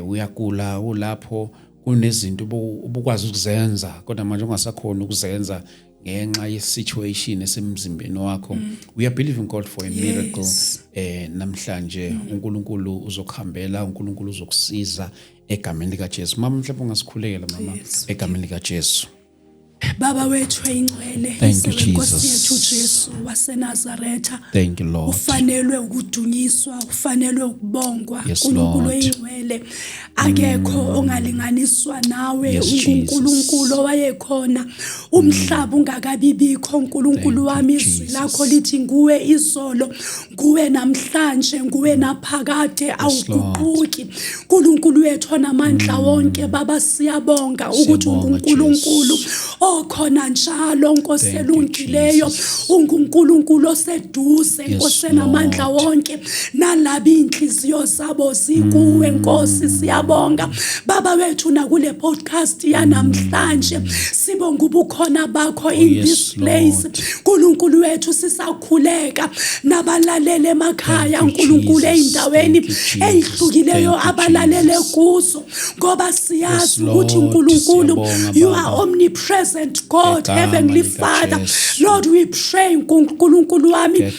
Speaker 1: uyagula ulapho kunezinto ubukwazi ukuzenza kodwa manje ungasakhona ukuzenza ngenxa ye-situation esemzimbeni wakho. We are believing God for a miracle namhlanje uNkulunkulu uzokuhambela uNkulunkulu uzokusiza egameni likaJesu. Mama mhlawumbe ungasikhulekela mama egameni likaJesu.
Speaker 2: Baba wethu eyingcwele Nkosi yethu Jesu waseNazaretha.
Speaker 1: Thank you Lord.
Speaker 2: Ufanelwe ukudunyiswa, ufanelwe ukubongwa uNkulunkulu eyingcwele. Akekho ongalinganiswa nawe uNkulunkulu owayekhona umhlaba ungakabibikho uNkulunkulu wami izwi lakho lithi nguwe izolo, nguwe namhlanje, nguwe naphakade awuguquki. uNkulunkulu wethu onamandla wonke Baba siyabonga ukuthi uNkulunkulu okhona njalo Nkosi elungileyo uNkulunkulu oseduze Nkosi enamandla wonke nalabo inhliziyo zabo zikuwe Nkosi siyabonga Baba wethu nakule podcast yanamhlanje sibonga ubukhona bakho in this place uNkulunkulu wethu sisakhuleka nabalalele emakhaya uNkulunkulu eindaweni ezihlukileyo abalalele kuzo ngoba siyazi ukuthi uNkulunkulu you are omnipresent God, Heavenly Father. Lord, we pray uNkulunkulu wami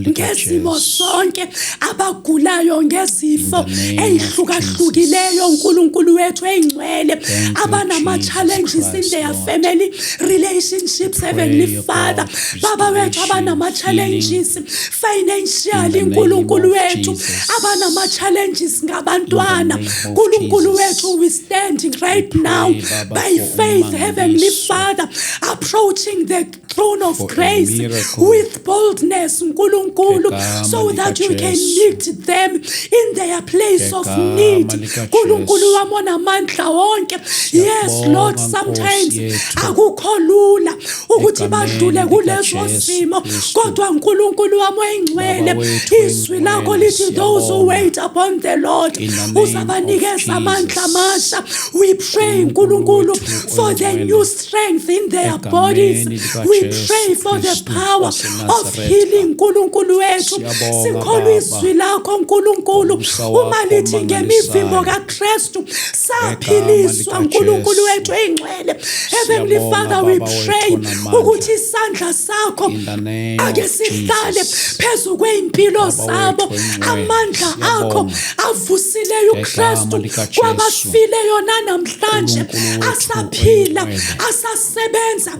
Speaker 2: ngezimo zonke abagulayo ngezifo ezihlukileyo uNkulunkulu wethu eyingcwele abanama challenges in their family relationships Heavenly Father. Baba wethu abanama challenges financially uNkulunkulu wethu abanama challenges ngabantwana uNkulunkulu wethu we standing right now by faith Heavenly Father, approaching the throne of grace with boldness, Nkulunkulu, so that you can meet them in their place of need. Nkulunkulu wamona mandla wonke. Yes, Lord, sometimes akukho lula ukuthi badlule kulezo simo, kodwa Nkulunkulu wami oyingcwele, izwi lakho lithi those who wait upon the Lord uzabanikeza amandla amasha. We pray Nkulunkulu for the new strength in their bodies. We pray for the power of healing Nkulunkulu wethu. Sikholwa izwi lakho Nkulunkulu uma lithi ngemivimbo kaKristu saphiliswa Nkulunkulu wethu eyingcwele. Heavenly Father, we pray ukuthi isandla sakho ake sihlale phezu kweimpilo zabo. Amandla akho avusileyo uKristu kwabafileyo namhlanje asaphila asasebenza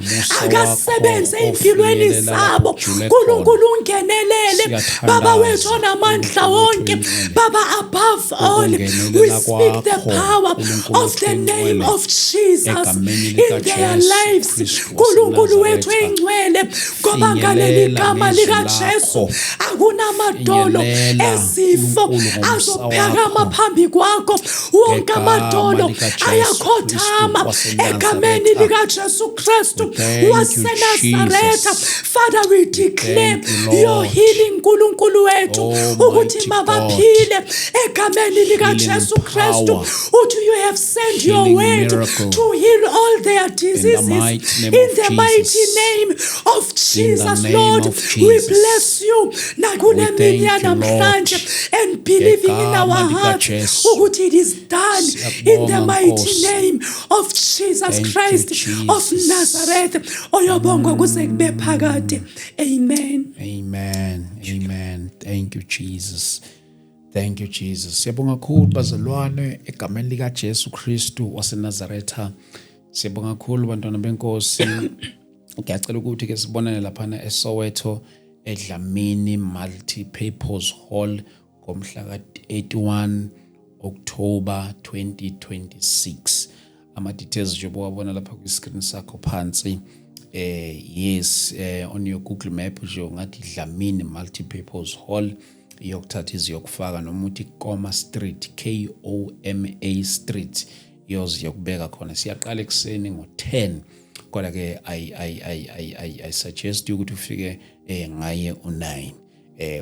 Speaker 2: akasebenze empilweni zabo. Nkulunkulu ungenelele Baba wethu onamandla wonke. Baba, above all we speak the power of the name of Jesus in their lives. Nkulunkulu wethu eyingcwele ngoba ngaleli gama likaJesu akunamadolo ezifo azophakama phambi kwakho. Wonke amadolo ayakhothama egameni likaJesu Kristu waseNazaretha. Father, we declare your healing Nkulunkulu wethu ukuthi mabaphile egameni likaJesu Kristu. Uthi you have sent your word to heal all their diseases in the mighty name of Jesus. Lord, we bless you nakule mini yanamhlanje and believing in our heart ukuthi it is done in the mighty name of Jesus Christ of Nazareth. Oyobongo kuze kube phakade. Amen.
Speaker 1: Amen. Amen. Thank you Jesus. Thank you Jesus. Siyabonga kakhulu bazalwane egameni likaJesu Kristu waseNazaretha. Siyabonga kakhulu bantwana benkosi. Ngiyacela ukuthi ke sibonane lapha eSoweto eDlamini Multi-Purpose Hall ngomhla ka-81 October 2026. Ama details nje bowabona lapha ku screen sakho phansi. Yes, on your Google map nje ungathi Dlamini Multi-Purpose Hall iyokuthatha iziyokufaka noma uthi Koma Street, KOMA Street yozi yokubeka khona. Siyaqala ekseni ngo10 kodwa ke I suggest ukuthi ufike ngaye u9.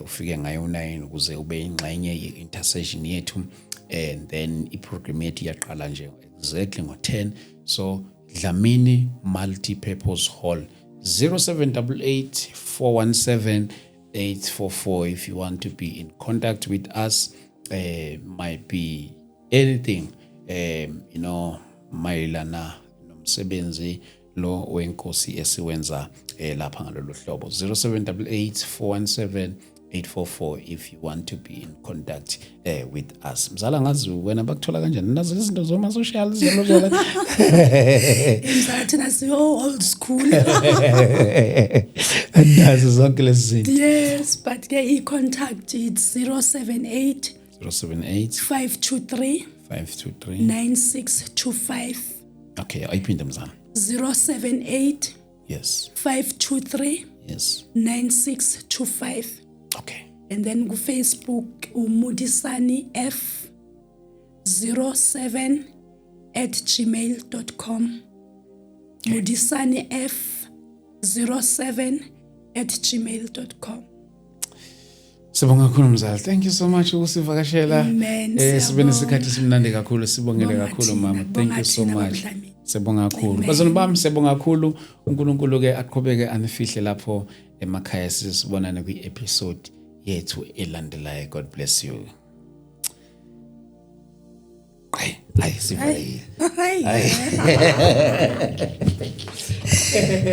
Speaker 1: Ufike ngaye u9 ukuze ube ingxenye ye-intercession yethu and then iprogram yethu iyaqala nje exactly ngo-10. So Dlamini Multi-Purpose Hall, 0788 417 844 if you want to be in contact with us. Might be anything mayelana nomsebenzi lo wenkosi esiwenza lapha ngalolu hlobo, 0788 417 844 if you want to be in contact with us. Mzala ngazi wena bakuthola kanjani nazo izinto zoma social njalo
Speaker 2: Imzathi nasiyo old school.
Speaker 1: nazo zonke lezi zinto.
Speaker 2: Yes, but ke i-contact it's 078 523 9625.
Speaker 1: Okay, ayiphinde mzala.
Speaker 2: 078
Speaker 1: Yes.
Speaker 2: 523
Speaker 1: Yes.
Speaker 2: 9625.
Speaker 1: Okay.
Speaker 2: And then Facebook Umudisani F07@gmail.com. Mudisani F07@gmail.com.
Speaker 1: Sibonga kakhulu mzala. Thank you so much ukusivakashela.
Speaker 2: Amen.
Speaker 1: Sibe nesikhathi simnandi kakhulu, sibongele kakhulu mama. Thank you so much. Sibonga kakhulu. Bazalwane bami, sibonga kakhulu. uNkulunkulu ke aqhubeke anifihle lapho emakhaya. Sisibonane kwi-episode yethu elandelayo. God bless you. Hayi sivale.
Speaker 2: Hayi.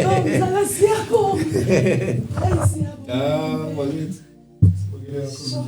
Speaker 2: Oh, mzala siyabonga. Hayi siyabonga.
Speaker 1: Bakithi. Sibongele kakhulu.